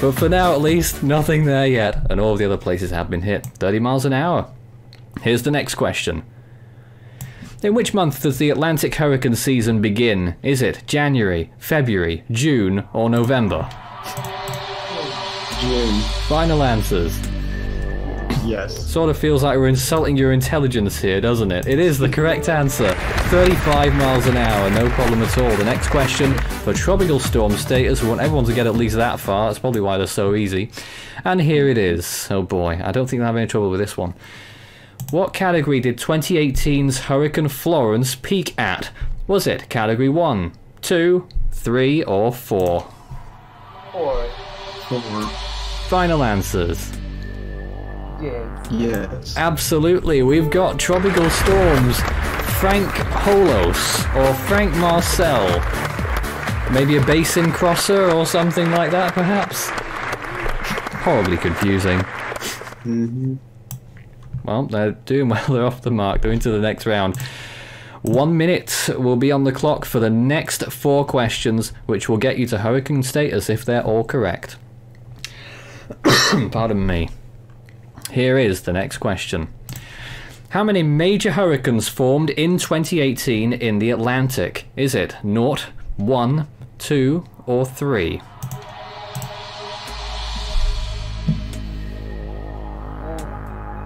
But for now, at least, nothing there yet, and all the other places have been hit. 30 miles an hour. Here's the next question. In which month does the Atlantic hurricane season begin? Is it January, February, June, or November? June. Final answers. Yes. Sort of feels like we're insulting your intelligence here, doesn't it? It is the correct answer. 35 miles an hour, no problem at all. The next question for tropical storm status. We want everyone to get at least that far. That's probably why they're so easy. And here it is. Oh boy, I don't think they'll have any trouble with this one. What category did 2018's Hurricane Florence peak at? Was it category 1, 2, 3, or 4? 4. 4. Final answers. Yes. Yes. Absolutely, we've got tropical storms. Frank Holos or Frank Marcel. Maybe a basin crosser or something like that, perhaps? Horribly confusing. Mm-hmm. Well, they're doing well, they're off the mark, they're into the next round. 1 minute will be on the clock for the next 4 questions, which will get you to hurricane status if they're all correct. Pardon me. Here is the next question. How many major hurricanes formed in 2018 in the Atlantic? Is it 0, 1, 2, or 3?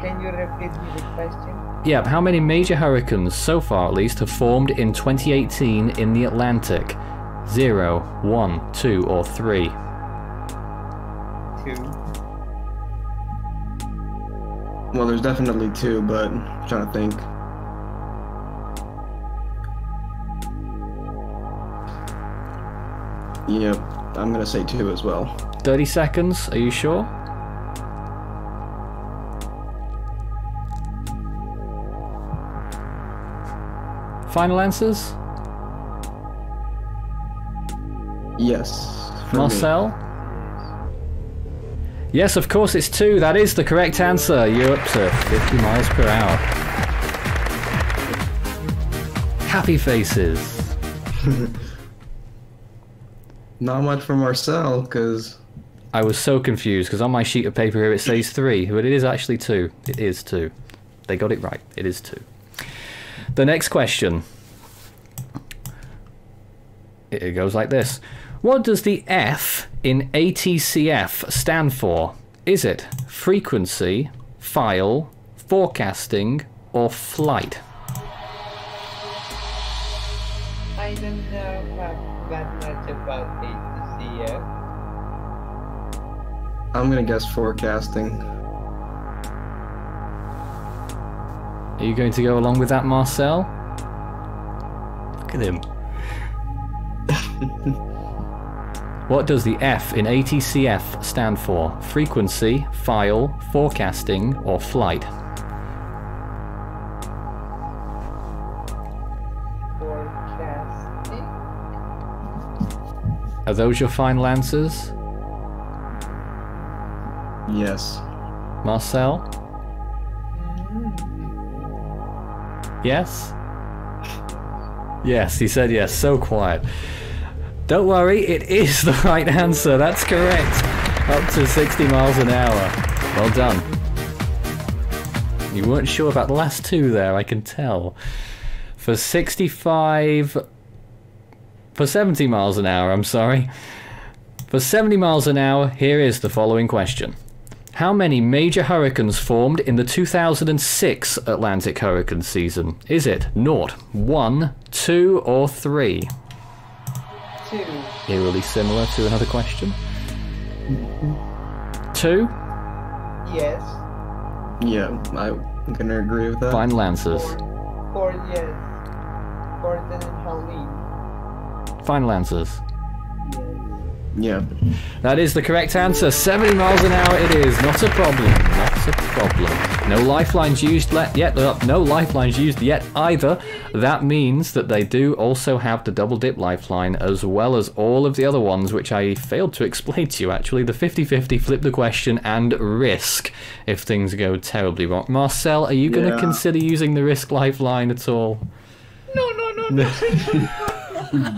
Can Can you repeat me the question? Yeah, how many major hurricanes, so far at least, have formed in 2018 in the Atlantic? 0, 1, 2, or 3? 2. Well, there's definitely 2, but I'm trying to think. Yep, I'm gonna say 2 as well. 30 seconds, are you sure? Final answers? Yes. for me. Marcel? Yes, of course it's 2. That is the correct answer. You're up to 50 miles per hour. Happy faces. Not much for Marcel, because... I was so confused, because on my sheet of paper here it says 3, but it is actually 2. It is 2. They got it right. It is 2. The next question. It goes like this. What does the F in ATCF stand for? Is it frequency, file, forecasting, or flight? I don't know that much about ATCF. I'm gonna guess forecasting. Are you going to go along with that, Marcel? Look at him. What does the F in ATCF stand for? Frequency, file, forecasting, or flight? Forecasting? Are those your final answers? Yes. Marcel? Yes? Yes, he said yes. So quiet. Don't worry, it is the right answer. That's correct. Up to 60 miles an hour. Well done. You weren't sure about the last 2 there, I can tell. For 70 miles an hour, I'm sorry. For 70 miles an hour, here is the following question. How many major hurricanes formed in the 2006 Atlantic hurricane season? Is it 0, 1, 2, or 3? 2. Eerily similar to another question. 2? Yes. Yeah, I'm gonna agree with that. Final answers. 4, yes. Gordon and Halloween. Final answers. Yeah. That is the correct answer. 70 miles an hour it is. Not a problem. Not a problem. No lifelines used yet. No lifelines used yet either. That means that they do also have the double dip lifeline as well as all of the other ones which I failed to explain to you actually. The 50-50, flip the question, and risk if things go terribly wrong. Marcel, are you going to consider using the risk lifeline at all? No.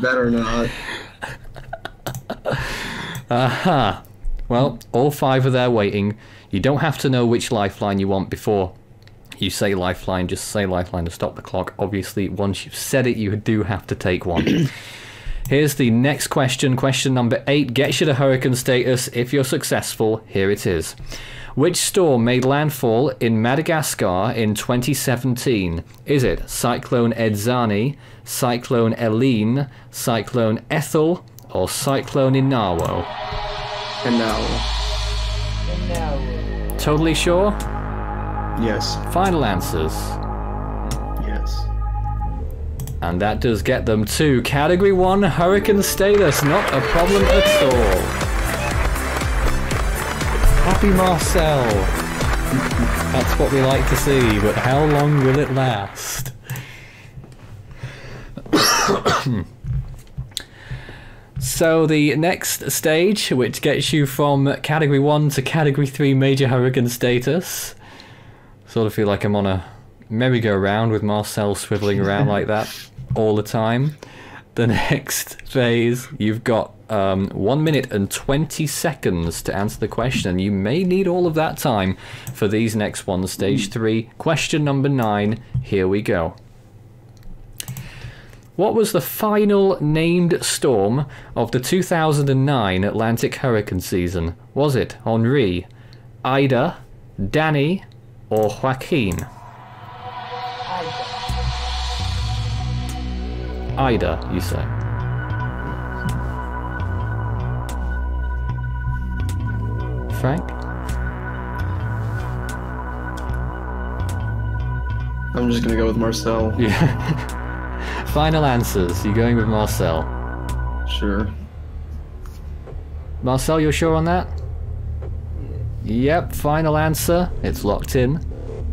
Better not. Aha. Well, all 5 are there waiting. You don't have to know which lifeline you want before you say lifeline. Just say lifeline to stop the clock. Obviously, once you've said it, you do have to take one. Here's the next question. Question number 8 gets you to hurricane status. If you're successful, here it is. Which storm made landfall in Madagascar in 2017? Is it Cyclone Edzani, Cyclone Eline, Cyclone Ethel, or Cyclone Inawo? Inawo. Totally sure? Yes. Final answers? Yes. And that does get them to Category 1 hurricane status. Not a problem at all. Happy Marcel. That's what we like to see, but how long will it last? So the next stage, which gets you from Category 1 to Category 3 major hurricane status. Sort of feel like I'm on a merry-go-round with Marcel swiveling around like that all the time. The next phase, you've got 1 minute and 20 seconds to answer the question. You may need all of that time for these next ones. Stage 3, question number 9. Here we go. What was the final named storm of the 2009 Atlantic hurricane season? Was it Henri, Ida, Danny, or Joaquin? Ida, you say? Frank? I'm just gonna go with Marcel. Yeah. Final answers. You're going with Marcel? Sure. Marcel, you're sure on that? Yep, final answer. It's locked in.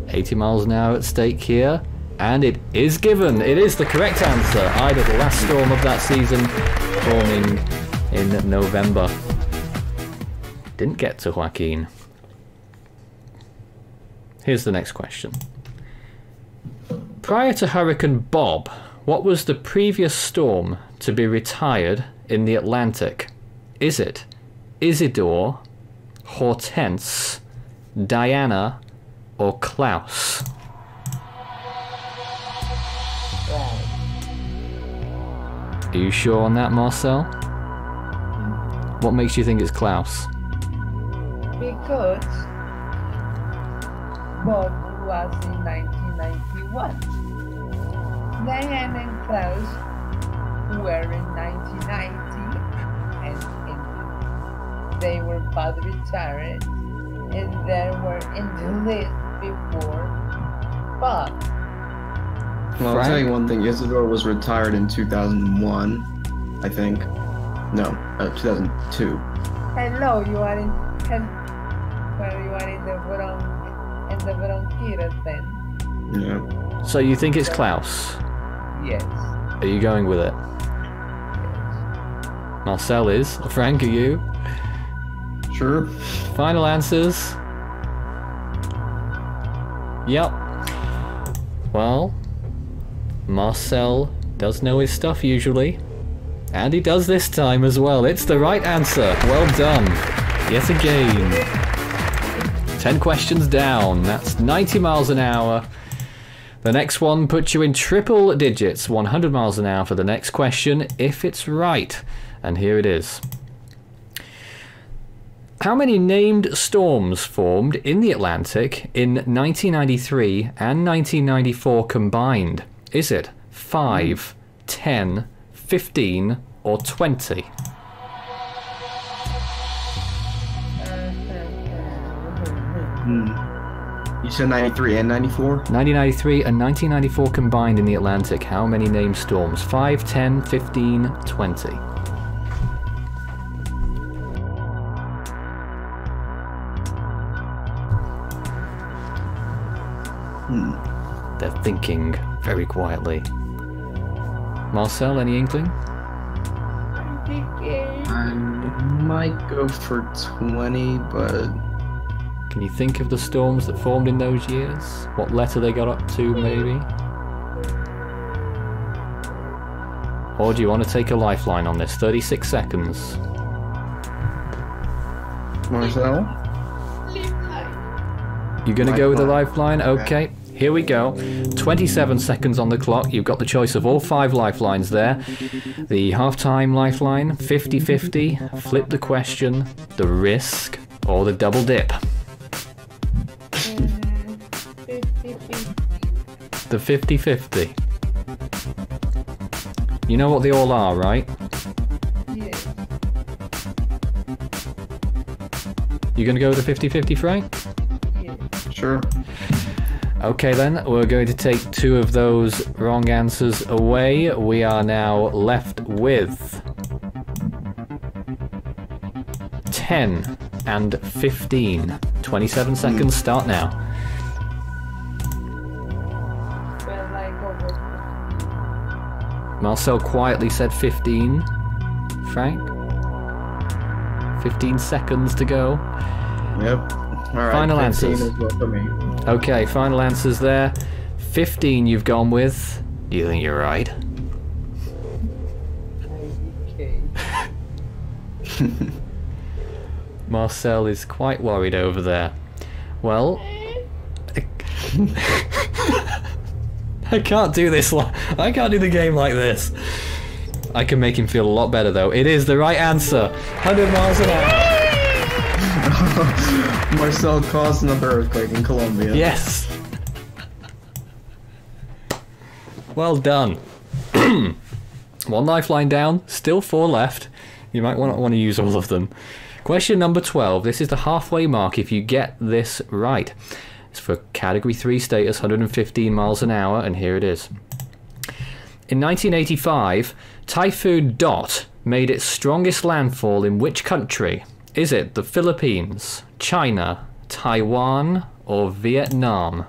80 miles an hour at stake here. And it is given. It is the correct answer. Ida, the last storm of that season, forming in November. Didn't get to Joaquin. Here's the next question. Prior to Hurricane Bob, what was the previous storm to be retired in the Atlantic? Is it Isidore, Hortense, Diana, or Klaus? Are you sure on that, Marcel? What makes you think it's Klaus? Because Bob was in 1991. Diane and Klaus were in 1990, and they were both retired, and they were in the list before Bob. Well, I'll tell you one thing. Isidore was retired in 2001, I think. No, 2002. Hello, you are in. Well, you are in the Bronchitis then. Yeah. So you think it's Klaus? Yes. Are you going with it? Marcel is. Frank, are you? Sure. Final answers? Yep. Well, Marcel does know his stuff usually. And he does this time as well. It's the right answer. Well done. Yet again. 10 questions down. That's 90 miles an hour. The next one puts you in triple digits. 100 miles an hour for the next question, if it's right. And here it is. How many named storms formed in the Atlantic in 1993 and 1994 combined? Is it 5, 10, 15, or 20? You said 93 and 94? 1993 and 1994 combined in the Atlantic. How many named storms? 5, 10, 15, 20. They're thinking very quietly. Marcel, any inkling? I might go for 20, but... Can you think of the storms that formed in those years? What letter they got up to, maybe? Or do you want to take a lifeline on this? 36 seconds. Marcel? You're going to go with the lifeline? Okay, here we go. 27 seconds on the clock. You've got the choice of all 5 lifelines there. The half-time lifeline, 50-50, flip the question, the risk, or the double dip. The 50-50. You know what they all are, right? Yes. You gonna go with the 50-50, Frank? Yes. Sure. Okay then, we're going to take 2 of those wrong answers away. We are now left with 10 and 15. 27 seconds, start now. Well, I go with Marcel quietly said 15. Frank? 15 seconds to go. Yep. Alright, Final answers. Is well for me. Okay, final answers there. 15 you've gone with. Do you think you're right? okay. Marcel is quite worried over there. Well... I can't do this. I can't do the game like this. I can make him feel a lot better though. It is the right answer. 100 miles an hour. Marcel caused another earthquake in Colombia. Yes. Well done. 1 lifeline down, still 4 left. You might not want to use all of them. Question number 12. This is the halfway mark if you get this right. It's for Category 3 status, 115 miles an hour, and here it is. In 1985, Typhoon Dot made its strongest landfall in which country? Is it the Philippines, China, Taiwan, or Vietnam?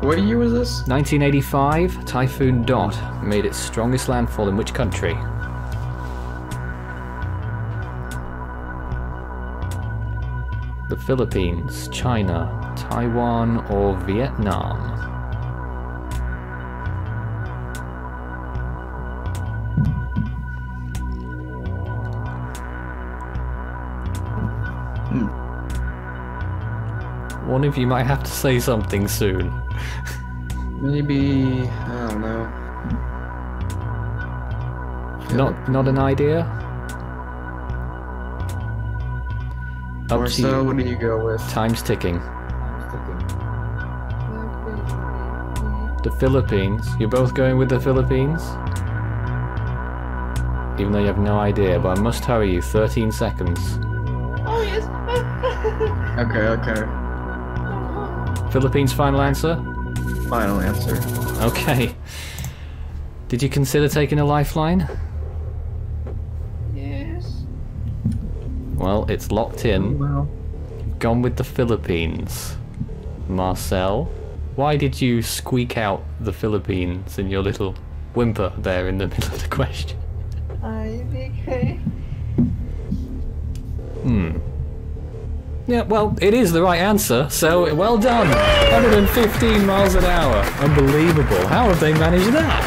What year was this? 1985, Typhoon Dot made its strongest landfall in which country? The Philippines, China, Taiwan, or Vietnam? One of you might have to say something soon. Maybe, I don't know. Not an idea? Up to Marcel, you. what do you go with? Time's ticking. The Philippines. You're both going with the Philippines? Even though you have no idea, but I must hurry you. 13 seconds. Oh, yes. Okay. Philippines final answer? Final answer. Okay. Did you consider taking a lifeline? Yes. Well, it's locked in. You've gone with the Philippines. Marcel, why did you squeak out the Philippines in your little whimper there in the middle of the question? I think Yeah, well, it is the right answer, so well done! 115 miles an hour. Unbelievable. How have they managed that?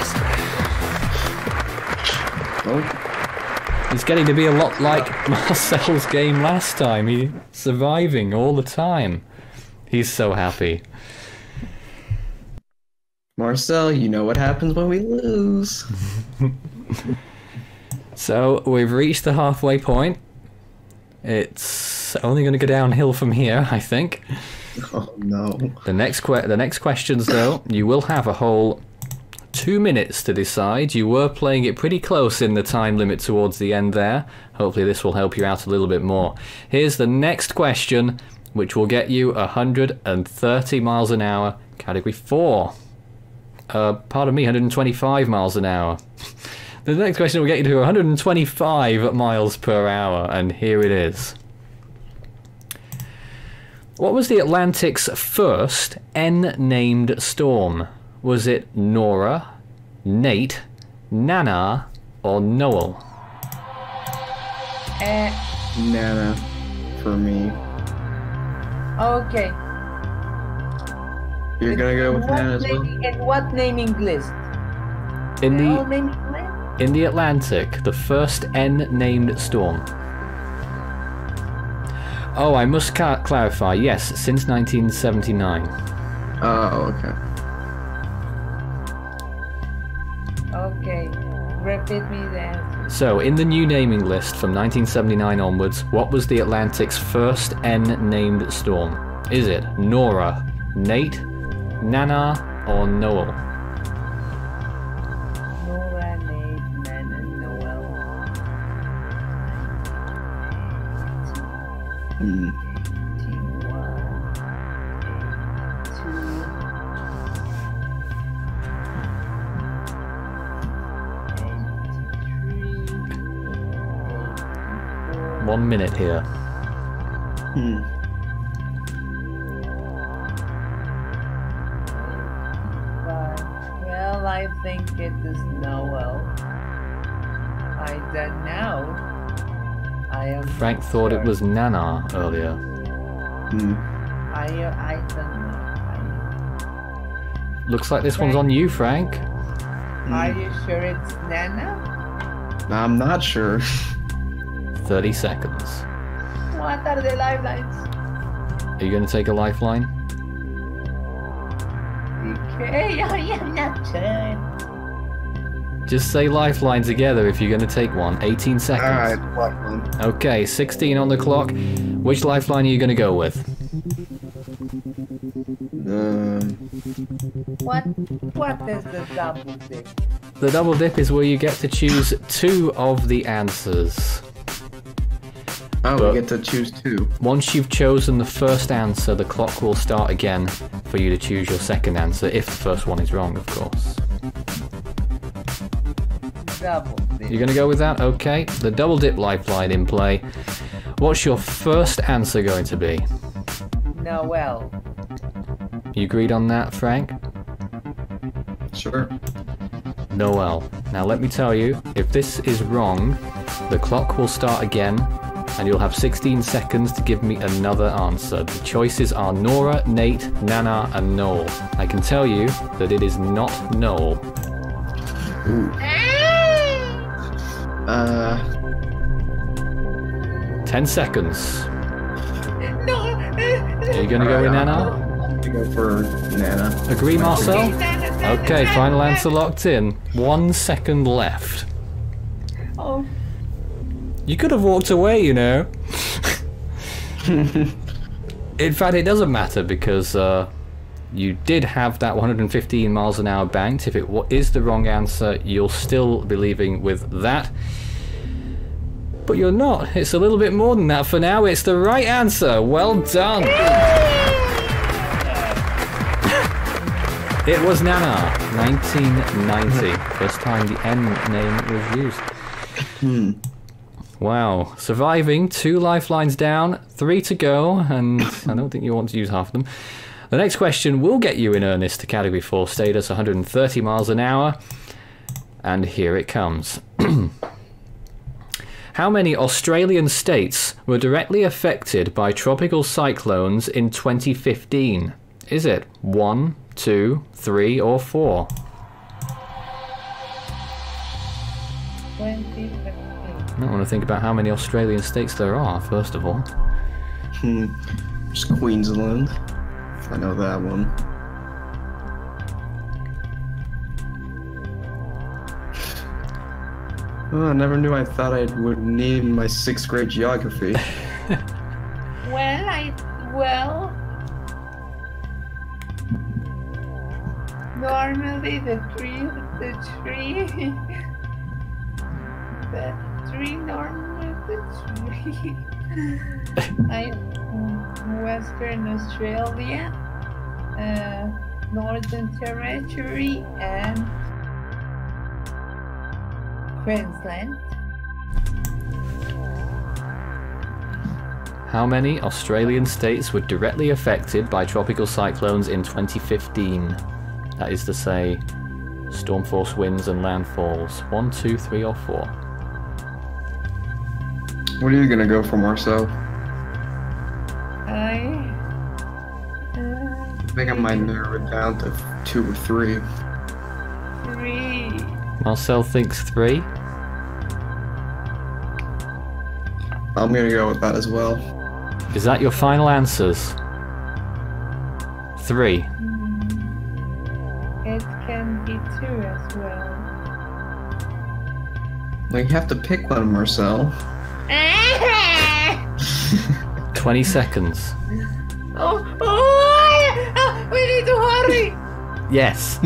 It's getting to be a lot like Marcel's game last time. He's surviving all the time. He's so happy. Marcel, you know what happens when we lose. So, we've reached the halfway point. It's only going to go downhill from here, I think. Oh no. The next questions, though, you will have a whole 2 minutes to decide. You were playing it pretty close in the time limit towards the end there. Hopefully this will help you out a little bit more. Here's the next question, which will get you 130 miles an hour, Category 4. Pardon me, 125 miles an hour. The next question will get you to 125 miles per hour, and here it is. What was the Atlantic's first N-named storm? Was it Nora, Nate, Nana, or Noel? Nana, for me. Okay. You're gonna go with Nana as well? And what naming list? In All naming list? In the Atlantic, the first N-named storm. Oh, I must clarify. Yes, since 1979. Oh, okay. Okay. Repeat me that. So, in the new naming list from 1979 onwards, what was the Atlantic's first N-named storm? Is it Nora, Nate, Nana, or Noel? Nora, Nate, Nana, Noel. One minute here. Well, I think it is Noel. I don't know. I am. Frank thought it was Nana earlier. I don't know. Looks like this one's on you, Frank. Are you sure it's Nana? I'm not sure. 30 seconds. What are the lifelines? Are you going to take a lifeline? Okay, I am not done. Just say lifeline together if you're going to take one. 18 seconds. Alright, lifeline. Okay, 16 on the clock. Which lifeline are you going to go with? What is the double dip? The double dip is where you get to choose 2 of the answers. Oh, But we get to choose 2. Once you've chosen the first answer, the clock will start again for you to choose your second answer, if the first one is wrong, of course. Double dip. You're gonna go with that? Okay. The double dip lifeline in play. What's your first answer going to be? Noel. You agreed on that, Frank? Sure. Noel. Now let me tell you, if this is wrong, the clock will start again, and you'll have 16 seconds to give me another answer. The choices are Nora, Nate, Nana, and Noel. I can tell you that it is not Noel. Ooh. 10 seconds. No. Are you gonna go with Nana? Go for Nana. Agree, Marcel? Okay, final answer locked in. 1 second left. Oh. You could have walked away, you know. In fact, it doesn't matter because you did have that 115 miles an hour banked. If it is the wrong answer, you'll still be leaving with that. But you're not. It's a little bit more than that for now. It's the right answer. Well done. It was Nana, 1990. First time the N name was used. Wow. Surviving, 2 lifelines down, 3 to go, and I don't think you want to use half of them. The next question will get you in earnest to Category 4 status, 130 miles an hour. And here it comes. How many Australian states were directly affected by tropical cyclones in 2015? Is it 1, 2, 3, or 4? 2015. I want to think about how many Australian states there are, first of all. Just Queensland. I know that one. Oh, I never knew I thought I would need my 6th grade geography. Normally the three normally the three. Western Australia, Northern Territory, and Queensland. How many Australian states were directly affected by tropical cyclones in 2015? That is to say, storm force winds and landfalls. 1, 2, 3, or 4? What are you gonna go for, Marcel? I think I might narrow it down to 2 or 3. 3. Marcel thinks 3. I'm gonna go with that as well. Is that your final answers? 3. It can be 2 as well. Like, you have to pick one, Marcel. 20 seconds. We need to hurry! Yes.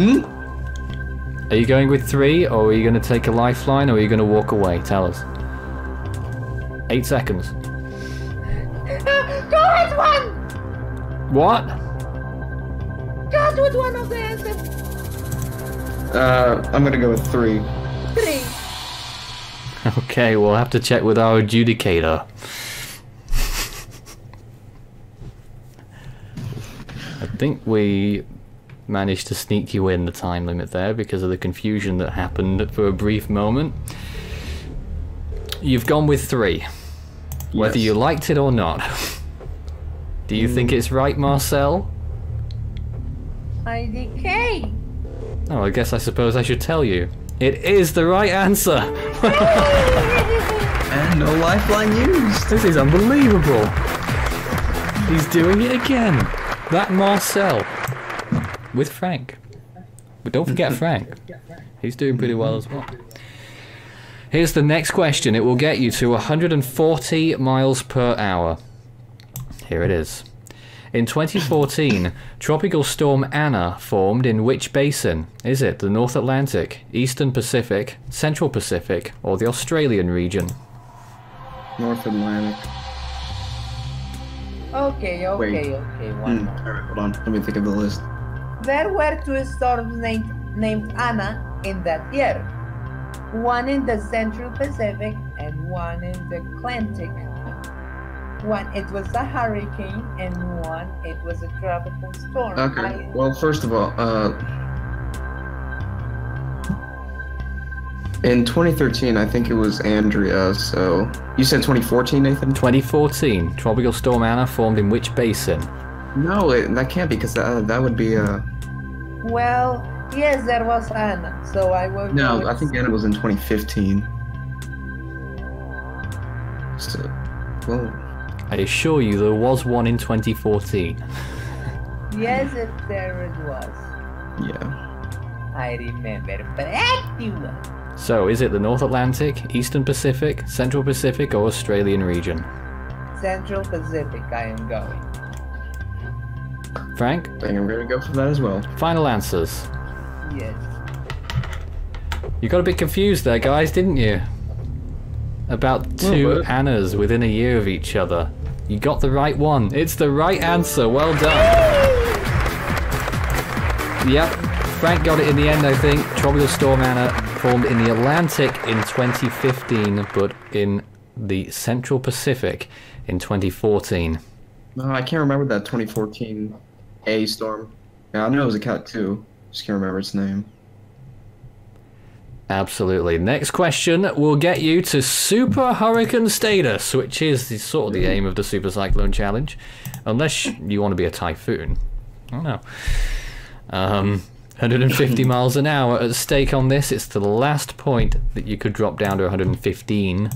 Are you going with 3, or are you going to take a lifeline, or are you going to walk away? Tell us. 8 seconds. Go with 1! What? Just with one of the answers. I'm gonna go with 3. 3. Okay, we'll have to check with our adjudicator. I think we managed to sneak you in the time limit there because of the confusion that happened for a brief moment. You've gone with 3, whether you liked it or not. Do you think it's right, Marcel? IDK. Oh, I suppose I should tell you. It is the right answer! And no lifeline used! This is unbelievable! He's doing it again. That Marcel. With Frank. But don't forget Frank. He's doing pretty well as well. Here's the next question. It will get you to 140 miles per hour. Here it is. In 2014, Tropical Storm Anna formed in which basin? Is it the North Atlantic, Eastern Pacific, Central Pacific, or the Australian region? North Atlantic. Okay, one more. Alright, hold on. Let me think of the list. There were two storms named Anna in that year. One in the Central Pacific and one in the Atlantic. One, it was a hurricane, and one, it was a tropical storm. Okay, well, first of all, in 2013, I think it was Andrea, so... You said 2014, Nathan? 2014. Tropical Storm Anna formed in which basin? No, that can't be, because that would be, Well, yes, there was Anna, so I will... No, I think Anna was in 2015. So, well... I assure you there was one in 2014. Yes, there it was. Yeah. I remember pretty well. So, is it the North Atlantic, Eastern Pacific, Central Pacific, or Australian region? Central Pacific, I am going. Frank? I think I'm gonna go for that as well. Final answers. Yes. You got a bit confused there, guys, didn't you? About two Annas within a year of each other. You got the right one. It's the right answer. Well done. Yep, Frank got it in the end, I think. Tropical Storm Anna formed in the Atlantic in 2015, but in the Central Pacific in 2014. No, I can't remember that 2014 A storm. Yeah, I know it was a Cat 2. Just can't remember its name. Absolutely. Next question will get you to Super Hurricane status, which is sort of the aim of the Super Cyclone Challenge. Unless you want to be a typhoon. I don't know. 150 miles an hour at stake on this. It's the last point that you could drop down to 115.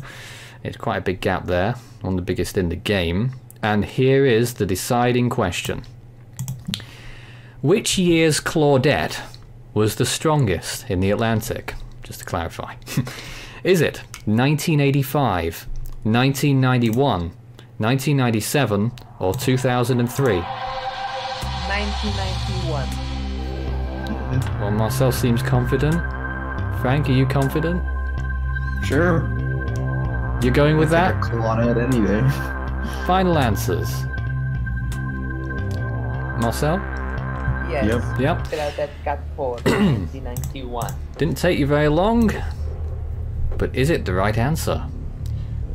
It's quite a big gap there. One of the biggest in the game. And here is the deciding question. Which year's Claudette was the strongest in the Atlantic? Just to clarify. Is it 1985, 1991, 1997, or 2003? 1991. Well, Marcel seems confident. Frank, are you confident? Sure. You're going with that? Claudette any day. Final answers. Marcel? Yes. Yep. Claudette got 4, 1991. Didn't take you very long, but is it the right answer?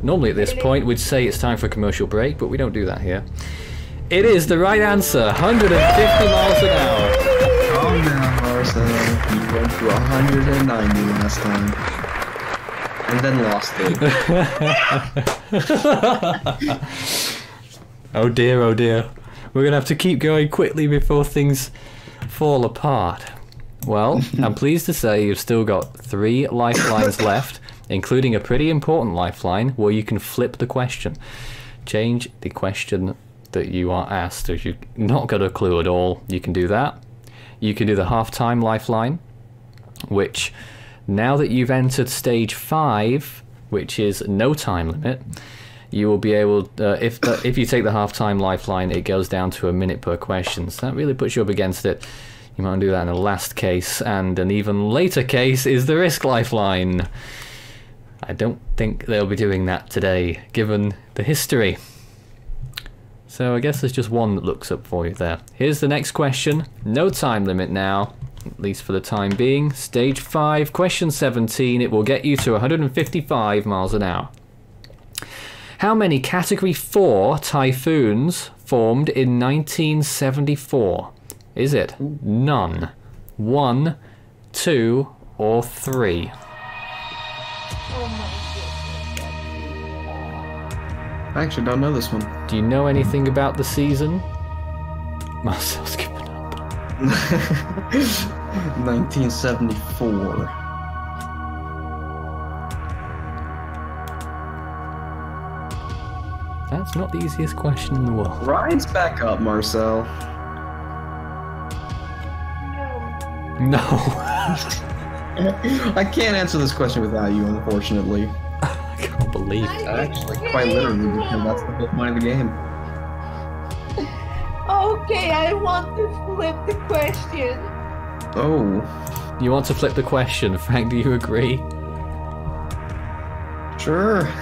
Normally at this point we'd say it's time for a commercial break, but we don't do that here. It is the right answer, 150 miles an hour. Calm down, Marcel. You went to 190 last time. And then lost it. Oh dear, oh dear. We're going to have to keep going quickly before things fall apart. Well, I'm pleased to say you've still got 3 lifelines left, including a pretty important lifeline where you can flip the question. Change the question that you are asked. If you've not got a clue at all, you can do that. You can do the half-time lifeline, which now that you've entered stage 5, which is no time limit, you will be able, if you take the half-time lifeline, it goes down to a minute per question. So that really puts you up against it. You might do that in a last case, and an even later case is the risk lifeline. I don't think they'll be doing that today, given the history. So I guess there's just one that looks up for you there. Here's the next question. No time limit now, at least for the time being. Stage 5, question 17. It will get you to 155 miles an hour. How many Category 4 typhoons formed in 1974? Is it none, 1, 2, or 3? I actually don't know this one. Do you know anything about the season? Marcel's giving up. 1974. That's not the easiest question in the world. Rise back up, Marcel. No. I can't answer this question without you, unfortunately. I can't believe it. Actually, quite literally, because that's the whole point of the game. Okay, I want to flip the question. Oh. You want to flip the question, Frank? Do you agree? Sure.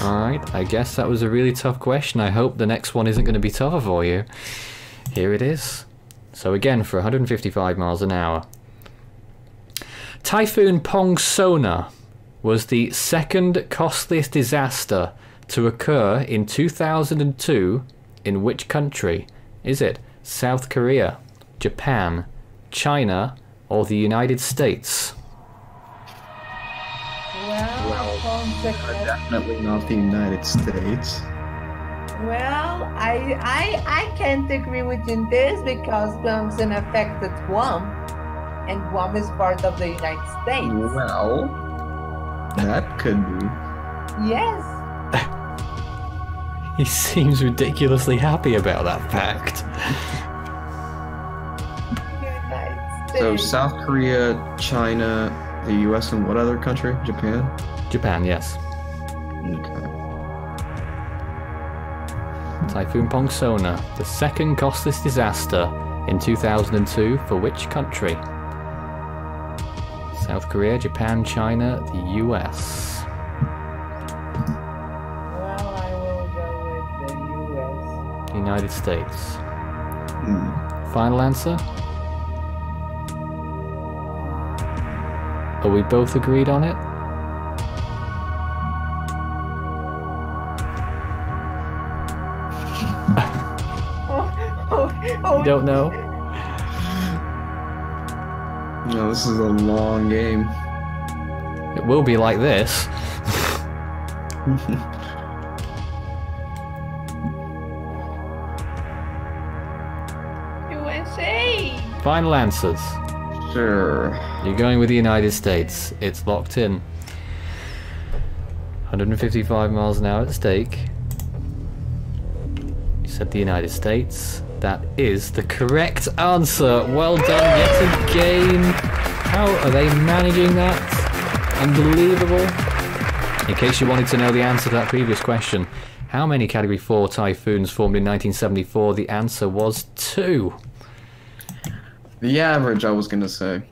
Alright, I guess that was a really tough question. I hope the next one isn't going to be tougher for you. Here it is. So again, for 155 miles an hour. Typhoon Pam was the second costliest disaster to occur in 2002 in which country? Is it South Korea, Japan, China, or the United States? Definitely not the United States. Well, I can't agree with you in this because Guam's affected Guam, and Guam is part of the United States. Well, that could be. Yes. He seems ridiculously happy about that fact. So South Korea, China, the US, and what other country? Japan? Japan, yes. Okay. Typhoon Pam, the second costliest disaster in 2002 for which country? South Korea, Japan, China, the US. Well, I will go with the US. United States. Final answer? Are we both agreed on it? You don't know? No, this is a long game. It will be like this. USA! Final answers. Sure. You're going with the United States. It's locked in. 155 miles an hour at stake. You said the United States. That is the correct answer. Well done yet again. How are they managing that? Unbelievable. In case you wanted to know the answer to that previous question, how many Category 4 typhoons formed in 1974? The answer was 2. The average, I was gonna say.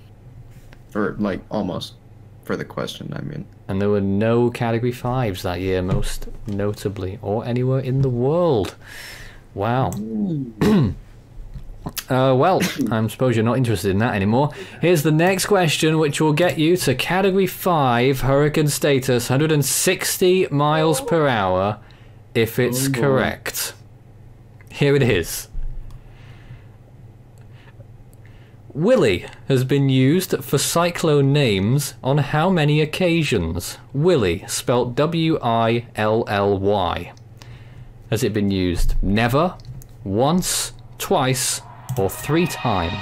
Or, like, almost. For the question, I mean. And there were no Category 5s that year, most notably, or anywhere in the world. Wow. Well, I suppose you're not interested in that anymore. Here's the next question, which will get you to Category 5 hurricane status, 160 miles per hour, if it's correct. Here it is. Willie has been used for cyclone names on how many occasions? Willie, spelt W-I-L-L-Y. Has it been used never, once, twice, or 3 times?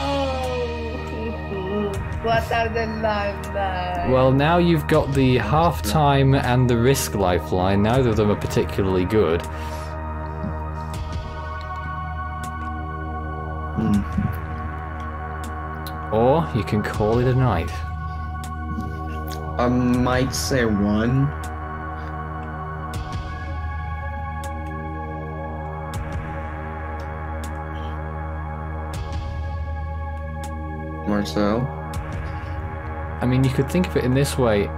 Oh, what are the lifelines? Well, now you've got the half-time and the risk lifeline. Neither of them are particularly good. Or you can call it a night. I might say 1. Marcel? I mean, you could think of it in this way.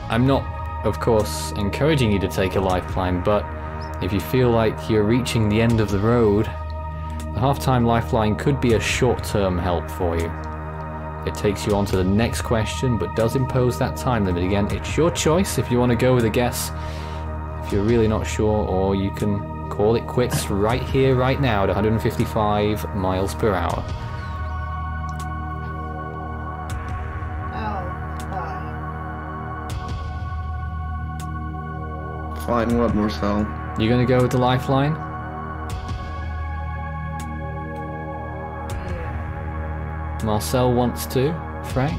I'm not, of course, encouraging you to take a lifeline, but if you feel like you're reaching the end of the road, the half-time lifeline could be a short-term help for you. It takes you on to the next question, but does impose that time limit. Again, it's your choice if you want to go with a guess, if you're really not sure, or you can call it quits right here, right now at 155 miles per hour. Fine, what, Marcel? You're going to go with the lifeline? Marcel wants to. Frank?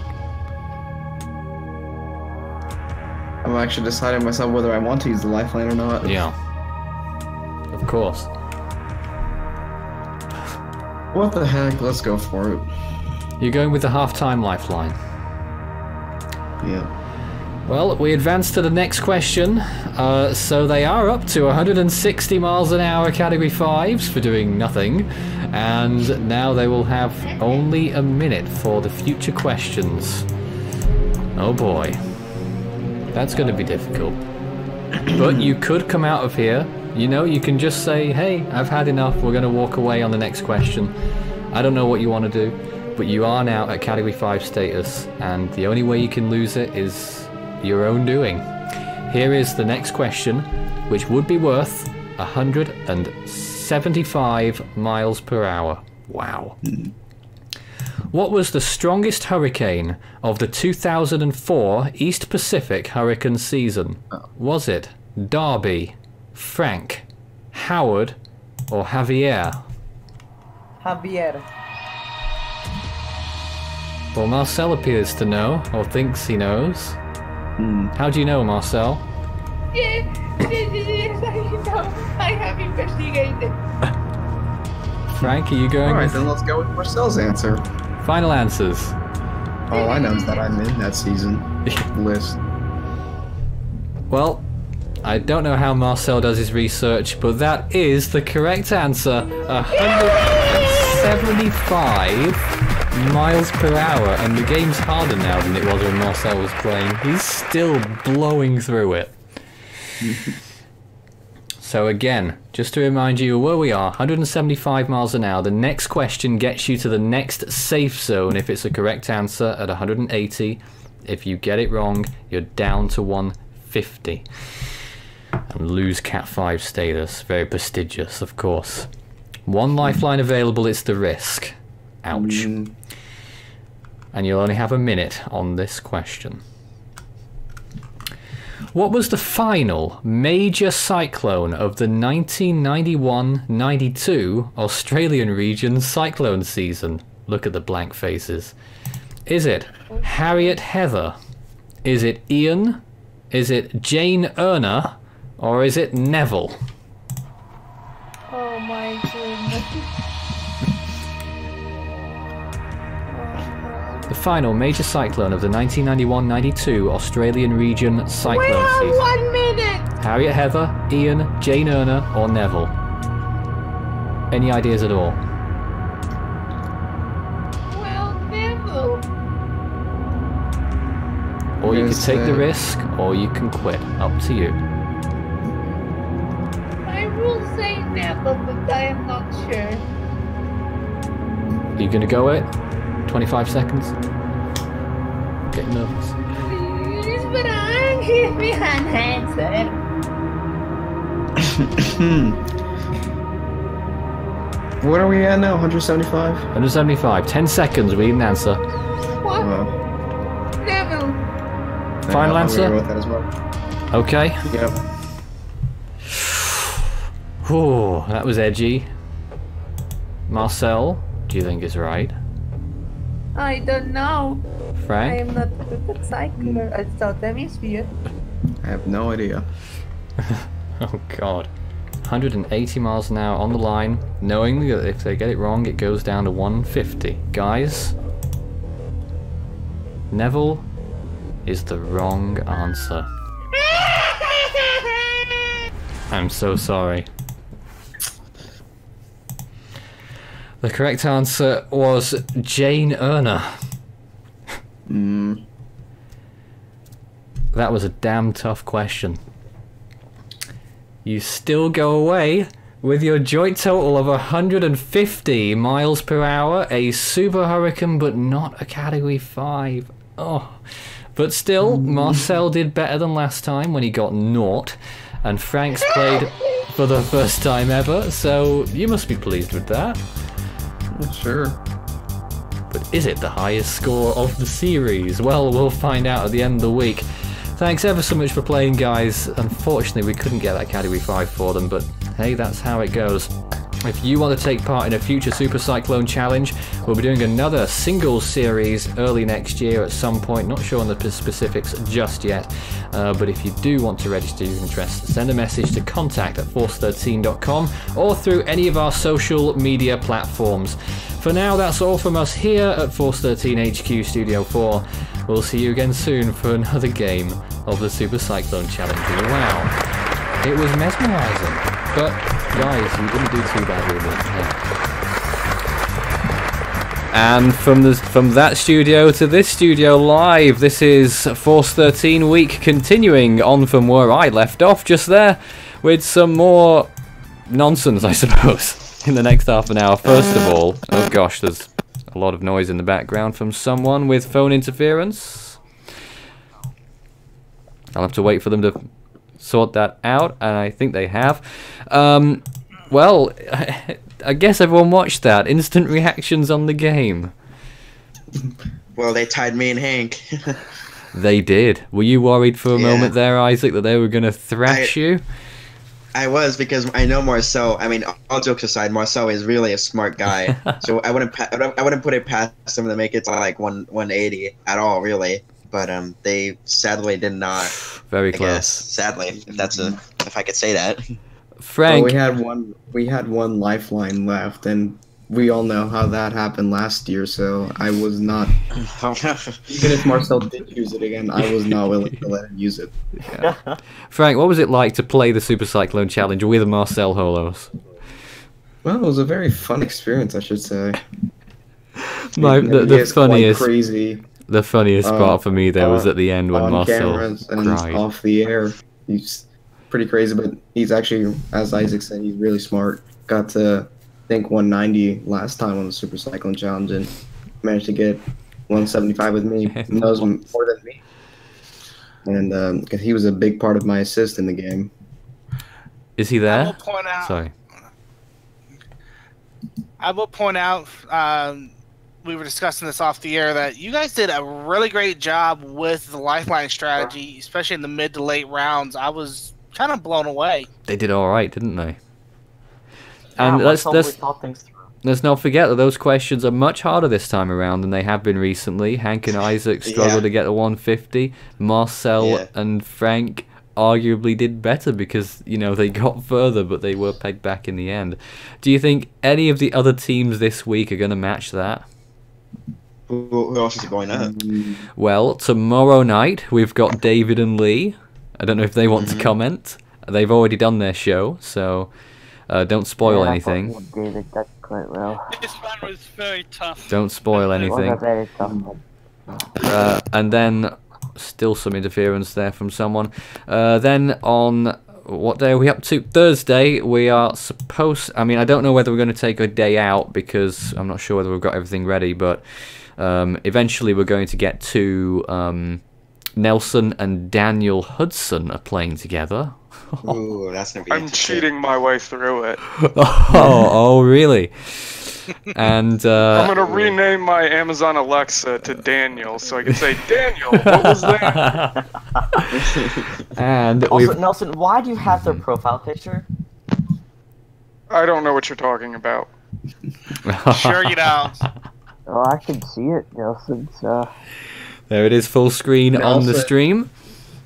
I'm actually deciding myself whether I want to use the lifeline or not. Yeah. Of course. What the heck? Let's go for it. You're going with the half-time lifeline. Yeah. Well, we advance to the next question. So they are up to 160 miles an hour Category 5s for doing nothing. And now they will have only a minute for the future questions. Oh boy. That's going to be difficult. But you could come out of here. You know, you can just say, hey, I've had enough. We're going to walk away on the next question. I don't know what you want to do. But you are now at Category 5 status. And the only way you can lose it is your own doing. Here is the next question, which would be worth 175 miles per hour. Wow. What was the strongest hurricane of the 2004 East Pacific hurricane season? Was it Darby, Frank, Howard, or Javier? Javier. Well, Marcel appears to know, or thinks he knows. How do you know, Marcel? Yes, I know. I have investigated. Frank, are you going? Alright, then let's go with Marcel's answer. Final answers. All I know is that I'm in that season list. Well, I don't know how Marcel does his research, but that is the correct answer. 175 miles per hour, and the game's harder now than it was when Marcel was playing. He's still blowing through it. So again, just to remind you where we are, 175 miles an hour. The next question gets you to the next safe zone if it's a correct answer at 180. If you get it wrong, you're down to 150. And lose Cat 5 status. Very prestigious, of course. One lifeline available, it's the risk. Ouch. And you'll only have a minute on this question. What was the final major cyclone of the 1991-92 Australian region cyclone season? Look at the blank faces. Is it Harriet Heather? Is it Ian? Is it Jane Erna? Or is it Neville? Oh my goodness. The final major cyclone of the 1991-92 Australian region cyclone We have season. 1 minute. Harriet Heather, Ian, Jane Erna, or Neville? Any ideas at all? Well, Neville. Or you could take the risk, or you can quit. Up to you. I will say Neville, but I am not sure. Are you going to go it? 25 seconds? Getting nervous. Please, but I give me an answer. What are we at now? 175? 175. 10 seconds, we need an answer. What? Neville. Final answer? With that as well. Okay. Yep. Whew, that was edgy. Marcel, do you think it's right? I don't know. Frank? I am not good at cycler at South Hemisphere. I have no idea. Oh god. 180 miles an hour on the line, knowing that if they get it wrong, it goes down to 150. Guys, Neville is the wrong answer. I'm so sorry. The correct answer was Jane Erna. That was a damn tough question. You still go away with your joint total of 150 miles per hour, a super hurricane, but not a Category 5. Oh, but still, Marcel did better than last time when he got 0, and Frank's played for the first time ever, so you must be pleased with that. Sure. But is it the highest score of the series? Well, we'll find out at the end of the week. Thanks ever so much for playing, guys. Unfortunately, we couldn't get that Category 5 for them, but hey, that's how it goes. If you want to take part in a future Super Cyclone Challenge, we'll be doing another singles series early next year at some point. Not sure on the specifics just yet, but if you do want to register your interest, send a message to contact@force13.com or through any of our social media platforms. For now, that's all from us here at Force 13 HQ Studio 4. We'll see you again soon for another game of the Super Cyclone Challenge. Wow, it was mesmerizing, but guys, you didn't do too badly with it. And from that studio to this studio live, this is Force 13 week, continuing on from where I left off just there, with some more nonsense, I suppose, in the next half an hour. First of all, oh gosh, there's a lot of noise in the background from someone with phone interference. I'll have to wait for them to sort that out, and I think they have. Well, I guess everyone watched that. Instant reactions on the game. Well, they tied me and Hank. They did. Were you worried for a moment there, Isaac, that they were going to thrash you? I was, because I know Marcel. I mean, all jokes aside, Marcel is really a smart guy. So I wouldn't put it past them to make it to like 180 at all, really. But they sadly did not. Very I close. guess, sadly, if I could say that. Frank, well, we had one lifeline left, and we all know how that happened last year. So I was not. Even if Marcel did use it again, I was not willing to let him use it. Yeah. Frank, what was it like to play the Super Cyclone Challenge with Marcel Holos? Well, it was a very fun experience, I should say. The funniest, crazy. The funniest part for me there was at the end when Marcel and cried. Off the air. He's pretty crazy, but he's actually, as Isaac said, he's really smart. Got to, I think, 190 last time on the Super Cyclone Challenge, and managed to get 175 with me. He knows more than me. And because he was a big part of my assist in the game. Is he there? I will point out. Sorry. I will point out. We were discussing this off the air, that you guys did a really great job with the lifeline strategy, especially in the mid to late rounds. I was kind of blown away. They did all right, didn't they? Yeah, And let's thought things through. Let's not forget that those questions are much harder this time around than they have been recently. Hank and Isaac struggled to get to 150. Marcel and Frank arguably did better because, you know, they got further, but they were pegged back in the end. Do you think any of the other teams this week are going to match that? Who else is going up? Well, tomorrow night we've got David and Lee. I don't know if they want to comment. They've already done their show, so don't spoil anything. David did quite well. This one was very tough. Don't spoil anything. Very tough. And then still some interference there from someone. Then on what day are we up to? Thursday, we are supposed... I mean, I don't know whether we're going to take a day out because I'm not sure whether we've got everything ready, but eventually we're going to get to... Nelson and Daniel Hudson are playing together. Ooh, that's gonna be I'm cheating my way through it. Oh, really? And I'm gonna rename my Amazon Alexa to Daniel, so I can say, Daniel, what was that? And also, Nelson, why do you have their profile picture? I don't know what you're talking about. Sure you don't. Oh, I can see it, Nelson. So. There it is, full screen on the stream.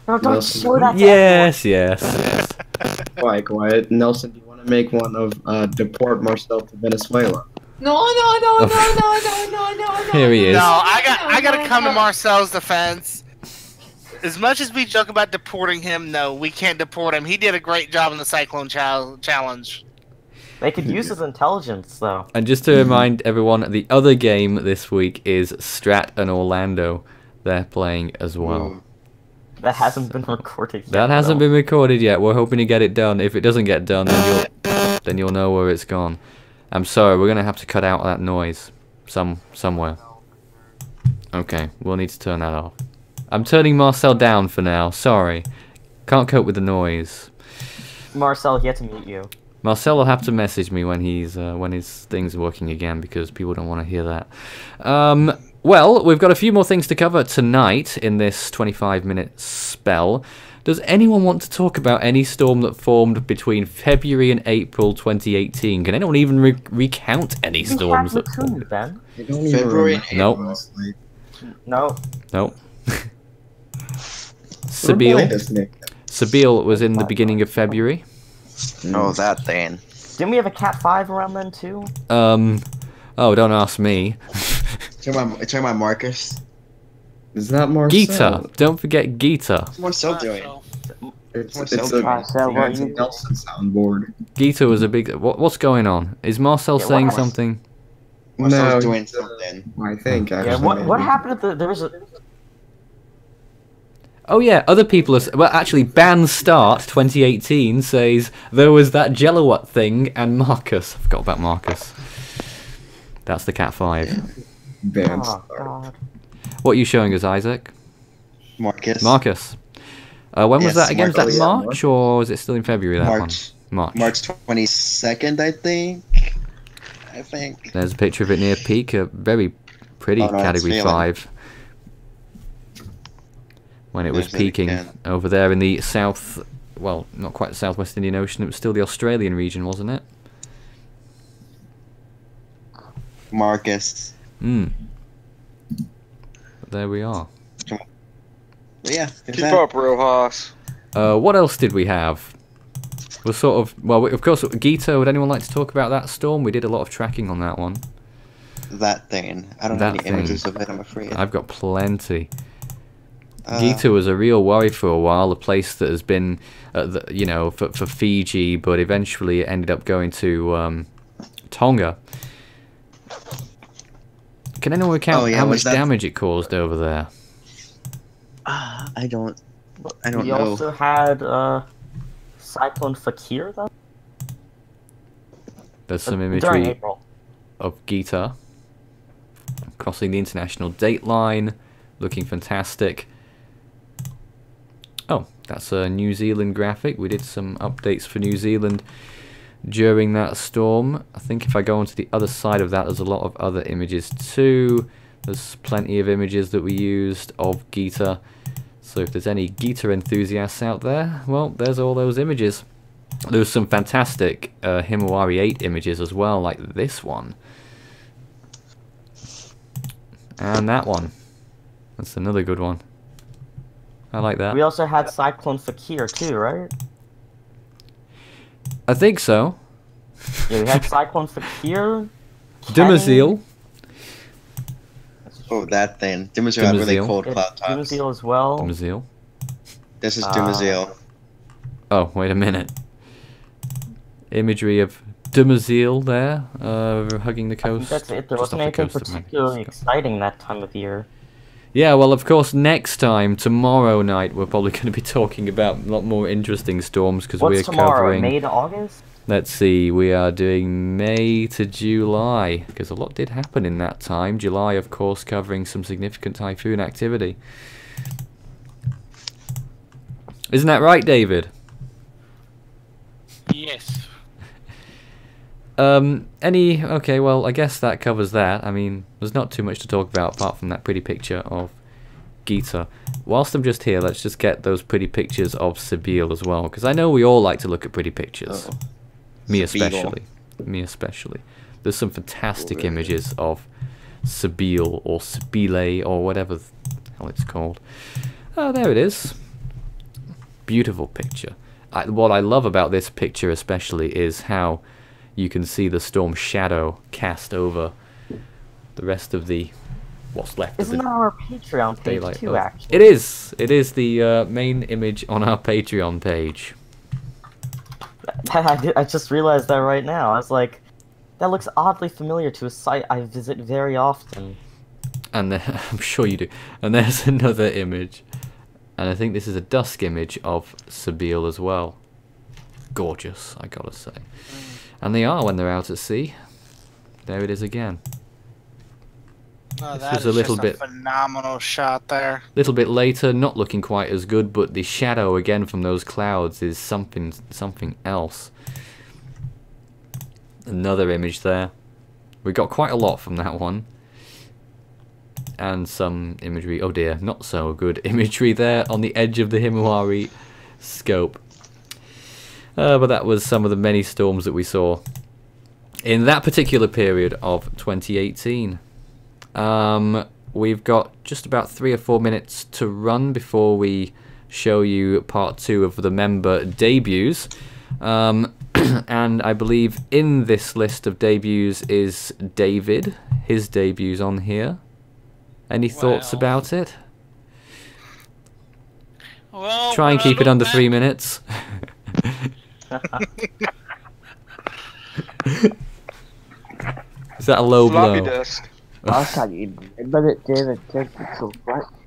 No, don't show that. Yes. Quiet. Nelson, do you want to make one of deport Marcel to Venezuela? No. Here he is. No, I got to come to Marcel's defense. As much as we joke about deporting him, no, we can't deport him. He did a great job in the Cyclone Challenge. They could use his intelligence, though. And just to remind everyone, the other game this week is Strat and Orlando. They're playing as well. That hasn't been recorded yet. That hasn't been recorded yet. We're hoping to get it done. If it doesn't get done, then you'll know where it's gone. I'm sorry, we're gonna have to cut out that noise somewhere. Okay, we'll need to turn that off. I'm turning Marcel down for now. Sorry, can't cope with the noise. Marcel, he had to mute you. Marcel will have to message me when his thing's working again because people don't want to hear that. Well, we've got a few more things to cover tonight in this 25-minute spell. Does anyone want to talk about any storm that formed between February and April 2018? Can anyone even recount any storms that formed? Ben? February. No. No. No. Sabile was in the beginning of February. Oh, that thing. Didn't we have a Cat 5 around then too? Oh, don't ask me. Talking about Marcus. Is that Marcel? Gita. Don't forget Gita. What's Marcel doing? It's Marcel a doing? Nancy Nelson soundboard. Gita was a big... What's going on? Is Marcel saying something? Marcel's doing something. I think, actually. Yeah, what happened at the... There was a... Oh yeah, other people are... Well, actually, Ban Start 2018 says there was that Jello thing and Marcus. I forgot about Marcus. That's the Cat 5. Ban Oh, God. What are you showing us, Isaac? Marcus. Marcus. When was Yes, that again? Was Marcus. that March or was it still in February? That March. one? March 22nd, I think. There's a picture of it near peak. A very pretty Oh, no, it's Category failing. 5. When it was There's it peaking again. over there in the south... Well, not quite the Southwest Indian Ocean. It was still the Australian region, wasn't it? Marcus. But there we are. But yeah. Keep up, Rojas. What else did we have? We're sort of... Well, of course, Gita, would anyone like to talk about that storm? We did a lot of tracking on that one. That thing. I don't have any images of it, I'm afraid. I've got plenty. Gita was a real worry for a while, a place that has been, you know, for Fiji, but eventually it ended up going to Tonga. Can anyone recount how much damage it caused over there? I don't We know. also had Cyclone Fakir, though? There's some During imagery April. of Gita crossing the international date line, looking fantastic. Oh, that's a New Zealand graphic. We did some updates for New Zealand during that storm. I think if I go onto the other side of that, there's a lot of other images too. There's plenty of images that we used of Gita. So if there's any Gita enthusiasts out there, well, there's all those images. There's some fantastic Himawari 8 images as well, like this one. And that one. That's another good one. I like that. We also had Cyclone Fakir too, right? I think so. Yeah, we had Cyclone Fakir. Dumazil. Oh, that thing. Dumazil had really cold cloud tops. Dumazil as well. Dumazil. This is Dumazil. Oh, wait a minute. Imagery of Dumazil there, hugging the coast. That's it. There just wasn't off the anything coast of particularly exciting that time of year. Yeah, well, of course, next time, tomorrow night, we're probably going to be talking about a lot more interesting storms because we're What's tomorrow? covering. May to August? Let's see, we are doing May to July because a lot did happen in that time. July, of course, covering some significant typhoon activity. Isn't that right, David? Yes. Okay, well, I guess that covers that. I mean, there's not too much to talk about apart from that pretty picture of Gita. Whilst I'm just here, let's just get those pretty pictures of Sabile as well, because I know we all like to look at pretty pictures. Me especially. Me especially. There's some fantastic images of Sabile or Sabile or whatever the hell it's called. Oh, there it is. Beautiful picture. What I love about this picture especially is how you can see the storm shadow cast over the rest of the what's left Isn't of that the on our Patreon page daylight. too, actually? It is. It is the main image on our Patreon page. I just realized that right now. I was like, that looks oddly familiar to a site I visit very often. And then, I'm sure you do. And there's another image. And I think this is a dusk image of Sabile as well. Gorgeous, I gotta say. And they are when they're out at sea. There it is again. Oh, This that was is a little just bit phenomenal shot there. little bit later, not looking quite as good, but the shadow again from those clouds is something else. Another image there. We got quite a lot from that one. And some imagery, oh dear, not so good imagery there on the edge of the Himawari scope. But that was some of the many storms that we saw in that particular period of 2018. We've got just about 3 or 4 minutes to run before we show you part 2 of the member debuts. And I believe in this list of debuts is David. His debut's on here. Any thoughts about it? Well, try and keep it under 3 minutes. Is that a low blow?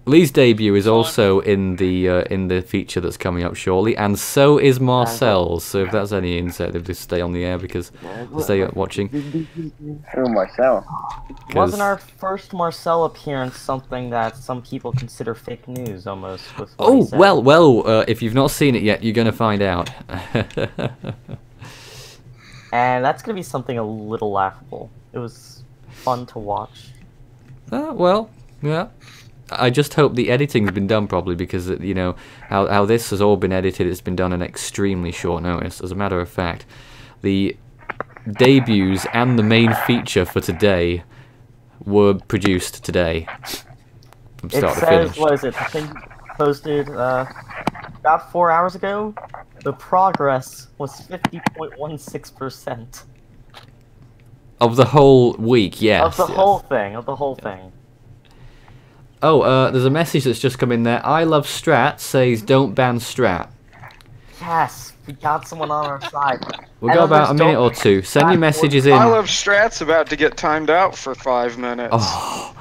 Lee's debut is also in the feature that's coming up shortly, and so is Marcel's. So if that's any insight, they'll just stay on the air because stay watching. Oh, Marcel. Wasn't our first Marcel appearance something that some people consider fake news almost? With what he said? well, if you've not seen it yet, you're gonna find out. And that's gonna be something a little laughable. It was fun to watch. Well, yeah. I just hope the editing's been done properly because, you know, how this has all been edited, it's been done in extremely short notice. As a matter of fact, the debuts and the main feature for today were produced today from start to finish. What is it? I think posted about 4 hours ago. The progress was 50.16%. Of the whole week, yes. Of the whole thing, of the whole thing. Oh, there's a message that's just come in there. I love Strat says don't ban Strat. Yes, we got someone on our side. We'll go about a minute or two. Send your messages in. I love Strat's about to get timed out for 5 minutes. Oh.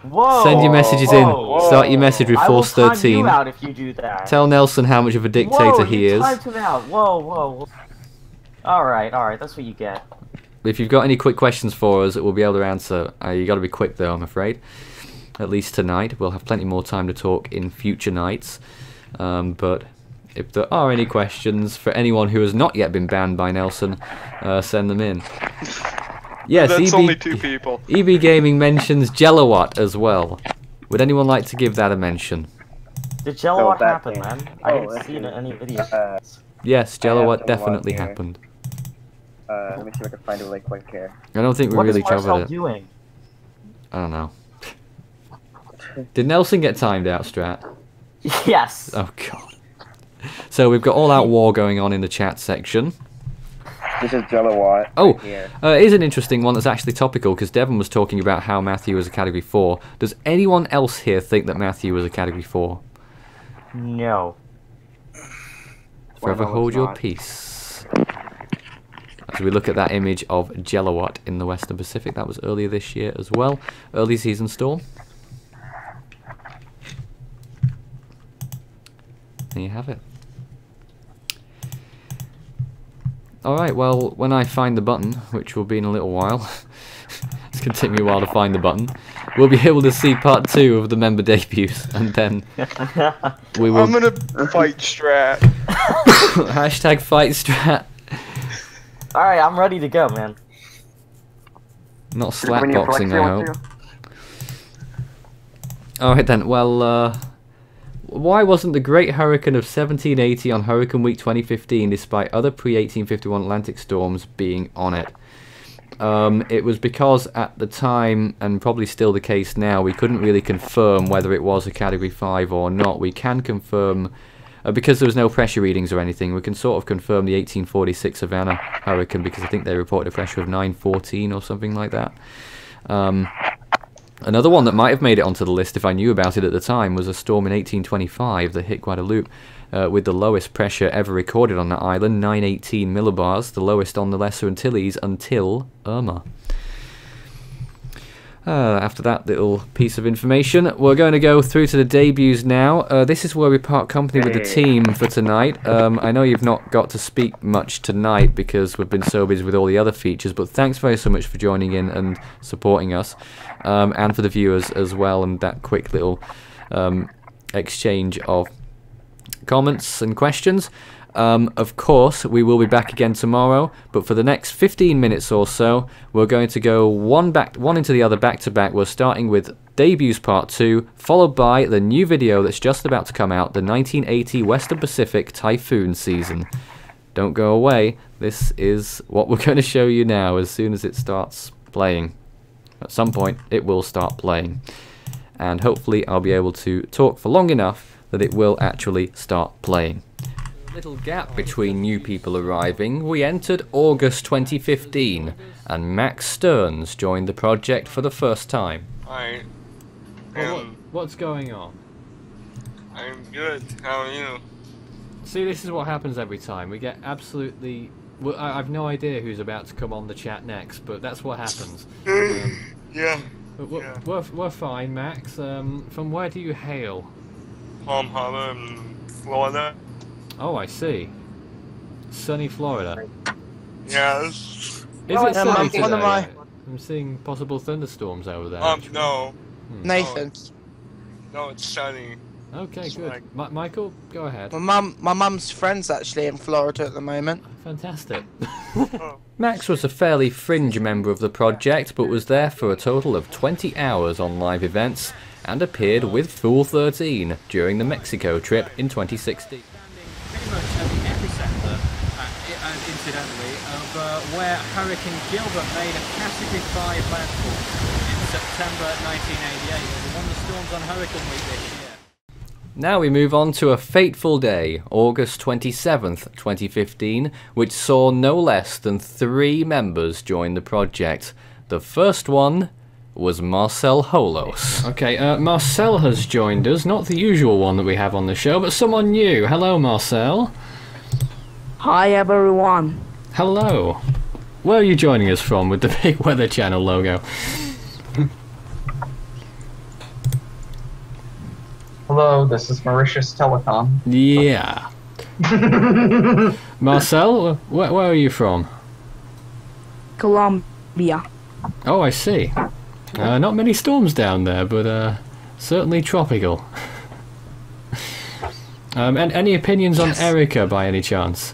Whoa! Send your messages in. Start your message with Force 13. I will time you out if you do that. Tell Nelson how much of a dictator he is. Timed him out. Whoa. Alright, that's what you get. If you've got any quick questions for us, we'll be able to answer. You got to be quick though, I'm afraid. At least tonight. We'll have plenty more time to talk in future nights. But if there are any questions for anyone who has not yet been banned by Nelson, send them in. Yes, that's only 2 people. EB Gaming mentions Jellowatt as well. Would anyone like to give that a mention? Did Jellowatt happen, man? I didn't see it in any videos. Yes, Jellowatt definitely happened. Let me see if I can find it really quick here. I don't think we really covered it. What is Marcel doing? I don't know. Did Nelson get timed out, Strat? Yes. Oh god. So we've got all-out war going on in the chat section. This is Jellowatt. Oh, it is an interesting one that's actually topical because Devon was talking about how Matthew was a Category 4. Does anyone else here think that Matthew was a Category 4? No. Forever hold your peace. As we look at that image of Jellowatt in the Western Pacific, that was earlier this year as well. Early season storm. There you have it. Alright, well, when I find the button, which will be in a little while, it's going to take me a while to find the button, we'll be able to see part 2 of the member debuts, and then we will... I'm going to fight Strat. Hashtag fight Strat. Alright, I'm ready to go, man. Not slapboxing, I hope. Alright then, well, why wasn't the Great Hurricane of 1780 on Hurricane Week 2015 despite other pre-1851 Atlantic storms being on it? It was because at the time, and probably still the case now, we couldn't really confirm whether it was a Category 5 or not. We can confirm, because there was no pressure readings or anything, we can sort of confirm the 1846 Savannah Hurricane because I think they reported a pressure of 914 or something like that. Another one that might have made it onto the list if I knew about it at the time was a storm in 1825 that hit Guadeloupe with the lowest pressure ever recorded on that island, 918 millibars, the lowest on the Lesser Antilles until Irma. After that little piece of information, we're going to go through to the debuts now. This is where we part company with the team for tonight. I know you've not got to speak much tonight because we've been so busy with all the other features, but thanks very so much for joining in and supporting us, and for the viewers as well, and that quick little exchange of comments and questions. Of course, we will be back again tomorrow, but for the next 15 minutes or so, we're going to go one into the other back-to-back. We're starting with Debuts Part 2, followed by the new video that's just about to come out, the 1980 Western Pacific Typhoon season. Don't go away. This is what we're going to show you now as soon as it starts playing. At some point, it will start playing. And hopefully I'll be able to talk for long enough that it will actually start playing. Little gap between new people arriving, we entered August 2015, and Max Stearns joined the project for the first time. Hi. What's going on? I'm good. How are you? See, this is what happens every time. We get absolutely... Well, I've no idea who's about to come on the chat next, but that's what happens. Yeah. We're fine, Max. From where do you hail? Palm Harbor, Florida. Oh, I see. Sunny Florida. Yes. Is it sunny today? one of my- I'm seeing possible thunderstorms over there. No. Nathan. No, it's sunny. Okay, good. Michael, go ahead. My mum's friend's actually in Florida at the moment. Fantastic. Max was a fairly fringe member of the project, but was there for a total of 20 hours on live events, and appeared with Fool 13 during the Mexico trip in 2016. Pretty much at the epicenter, incidentally, of where Hurricane Gilbert made a Category 5 landfall in September 1988. It was one of the storms on Hurricane Week this year. Now we move on to a fateful day, August 27th, 2015, which saw no less than 3 members join the project. The first one was Marcel Holos. Okay, Marcel has joined us, not the usual one that we have on the show, but someone new. Hello, Marcel. Hi, everyone. Hello. Where are you joining us from with the big Weather Channel logo? Hello, this is Mauritius Telecom. Yeah. Marcel, where are you from? Colombia. Oh, I see. Not many storms down there, but certainly tropical. And any opinions on Erica by any chance?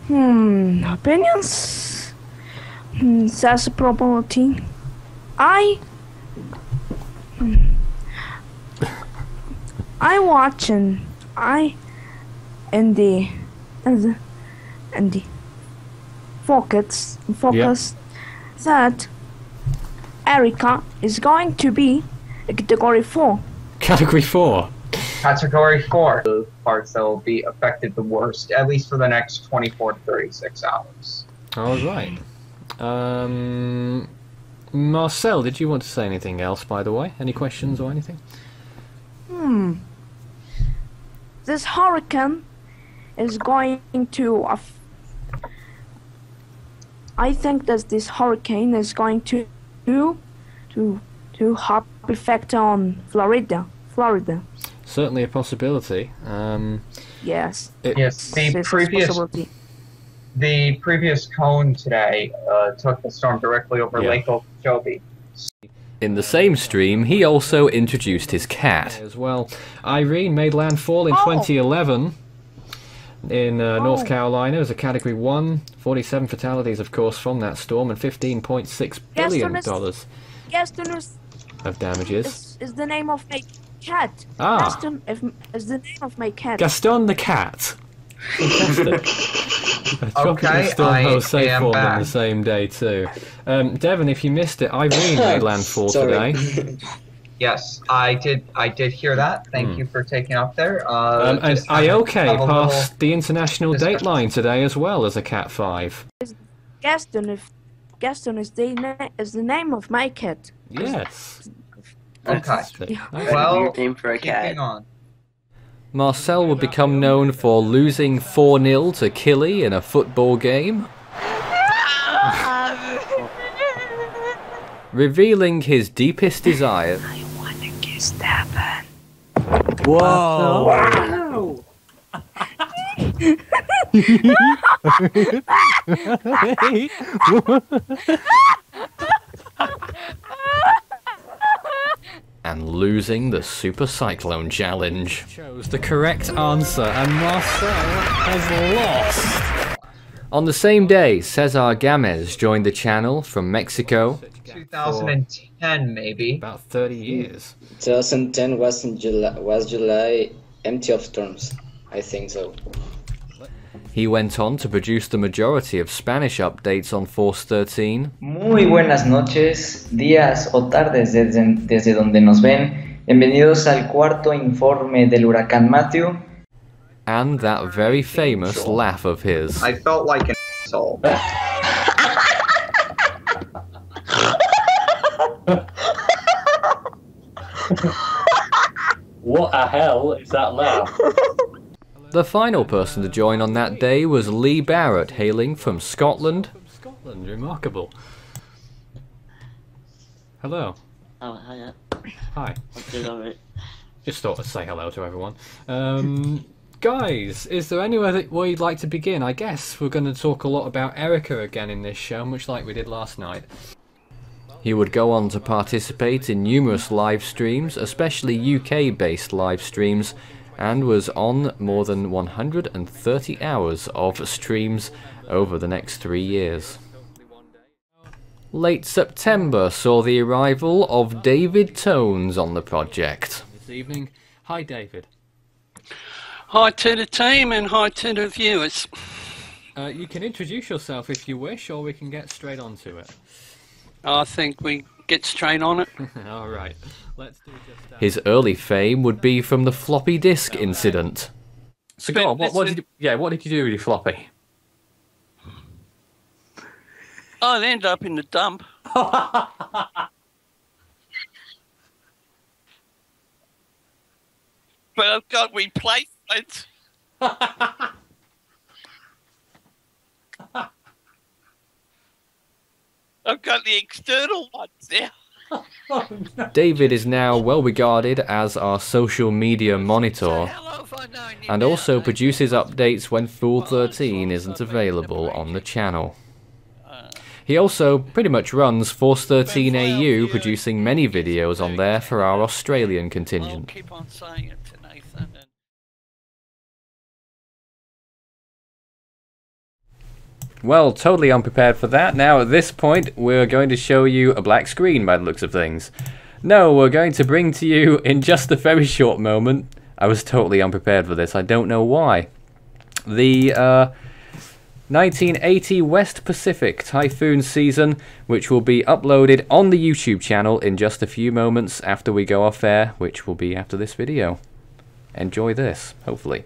Opinions? That's a probability. I watching. In the focus that Erica is going to be a category 4. Category 4? Category 4. The parts that will be affected the worst, at least for the next 24 to 36 hours. Alright. Marcel, did you want to say anything else, by the way? Any questions or anything? This hurricane is going to... I think that this hurricane is going to have effect on Florida. Certainly a possibility. Yes. Yes, the previous cone today took the storm directly over Lake Okeechobee. In the same stream, he also introduced his cat. As well, Irene made landfall in 2011 in North Carolina as a Category 1. 47 fatalities, of course, from that storm, and $15.6 billion of damages. Is the name of my cat. Gaston is the name of my cat. Gaston the cat. Fantastic. Okay, Storm I Jose am formed on back. the same day too. Devon, if you missed it, Irene made landfall today. Yes, I did hear that. Thank you for taking up there. And just Ioke have a passed the international dateline today as well as a Cat 5. Gaston is the name of my cat. Yes. Okay. Well, name for a cat. On. Marcel would become known for losing 4-0 to Killy in a football game, revealing his deepest desire. I want to kiss Devon. Whoa! Wow. And losing the Super Cyclone Challenge. Chose the correct answer and Marcel has lost. On the same day, Cesar Gamez joined the channel from Mexico. 2010 maybe. About 30 years. 2010 was in July, empty of storms. I think so. He went on to produce the majority of Spanish updates on Force 13. Muy buenas noches, días o tardes desde donde nos ven. Bienvenidos al cuarto informe del huracán Matthew. And that very famous laugh of his. I felt like an asshole. What the hell is that laugh? The final person to join on that day was Lee Barrett, hailing from Scotland. Scotland, remarkable. Hello. Oh, hiya. Hi. Alright. Just thought I'd say hello to everyone. Guys, is there anywhere where you'd like to begin? I guess we're going to talk a lot about Erica again in this show, much like we did last night. He would go on to participate in numerous live streams, especially UK-based live streams, and was on more than 130 hours of streams over the next 3 years. Late September saw the arrival of David Tones on the project. This evening. Hi, David. Hi to the team and hi to the viewers. You can introduce yourself if you wish, or we can get straight onto it. I think we get straight on it. All right. Let's do just that. His early fame would be from the floppy disk incident. So go on, what did you do with your floppy? I'd end up in the dump. But I've got replacements. I've got the external ones now. David is now well regarded as our social media monitor, and also produces updates when Fool 13 isn't available on the channel. He also pretty much runs Force 13 AU, producing many videos on there for our Australian contingent. Keep on saying it to Nathan. Well, totally unprepared for that. Now at this point, we're going to show you a black screen by the looks of things. No, we're going to bring to you in just a very short moment. I was totally unprepared for this, I don't know why. The 1980 West Pacific Typhoon season, which will be uploaded on the YouTube channel in just a few moments after we go off air, which will be after this video. Enjoy this, hopefully.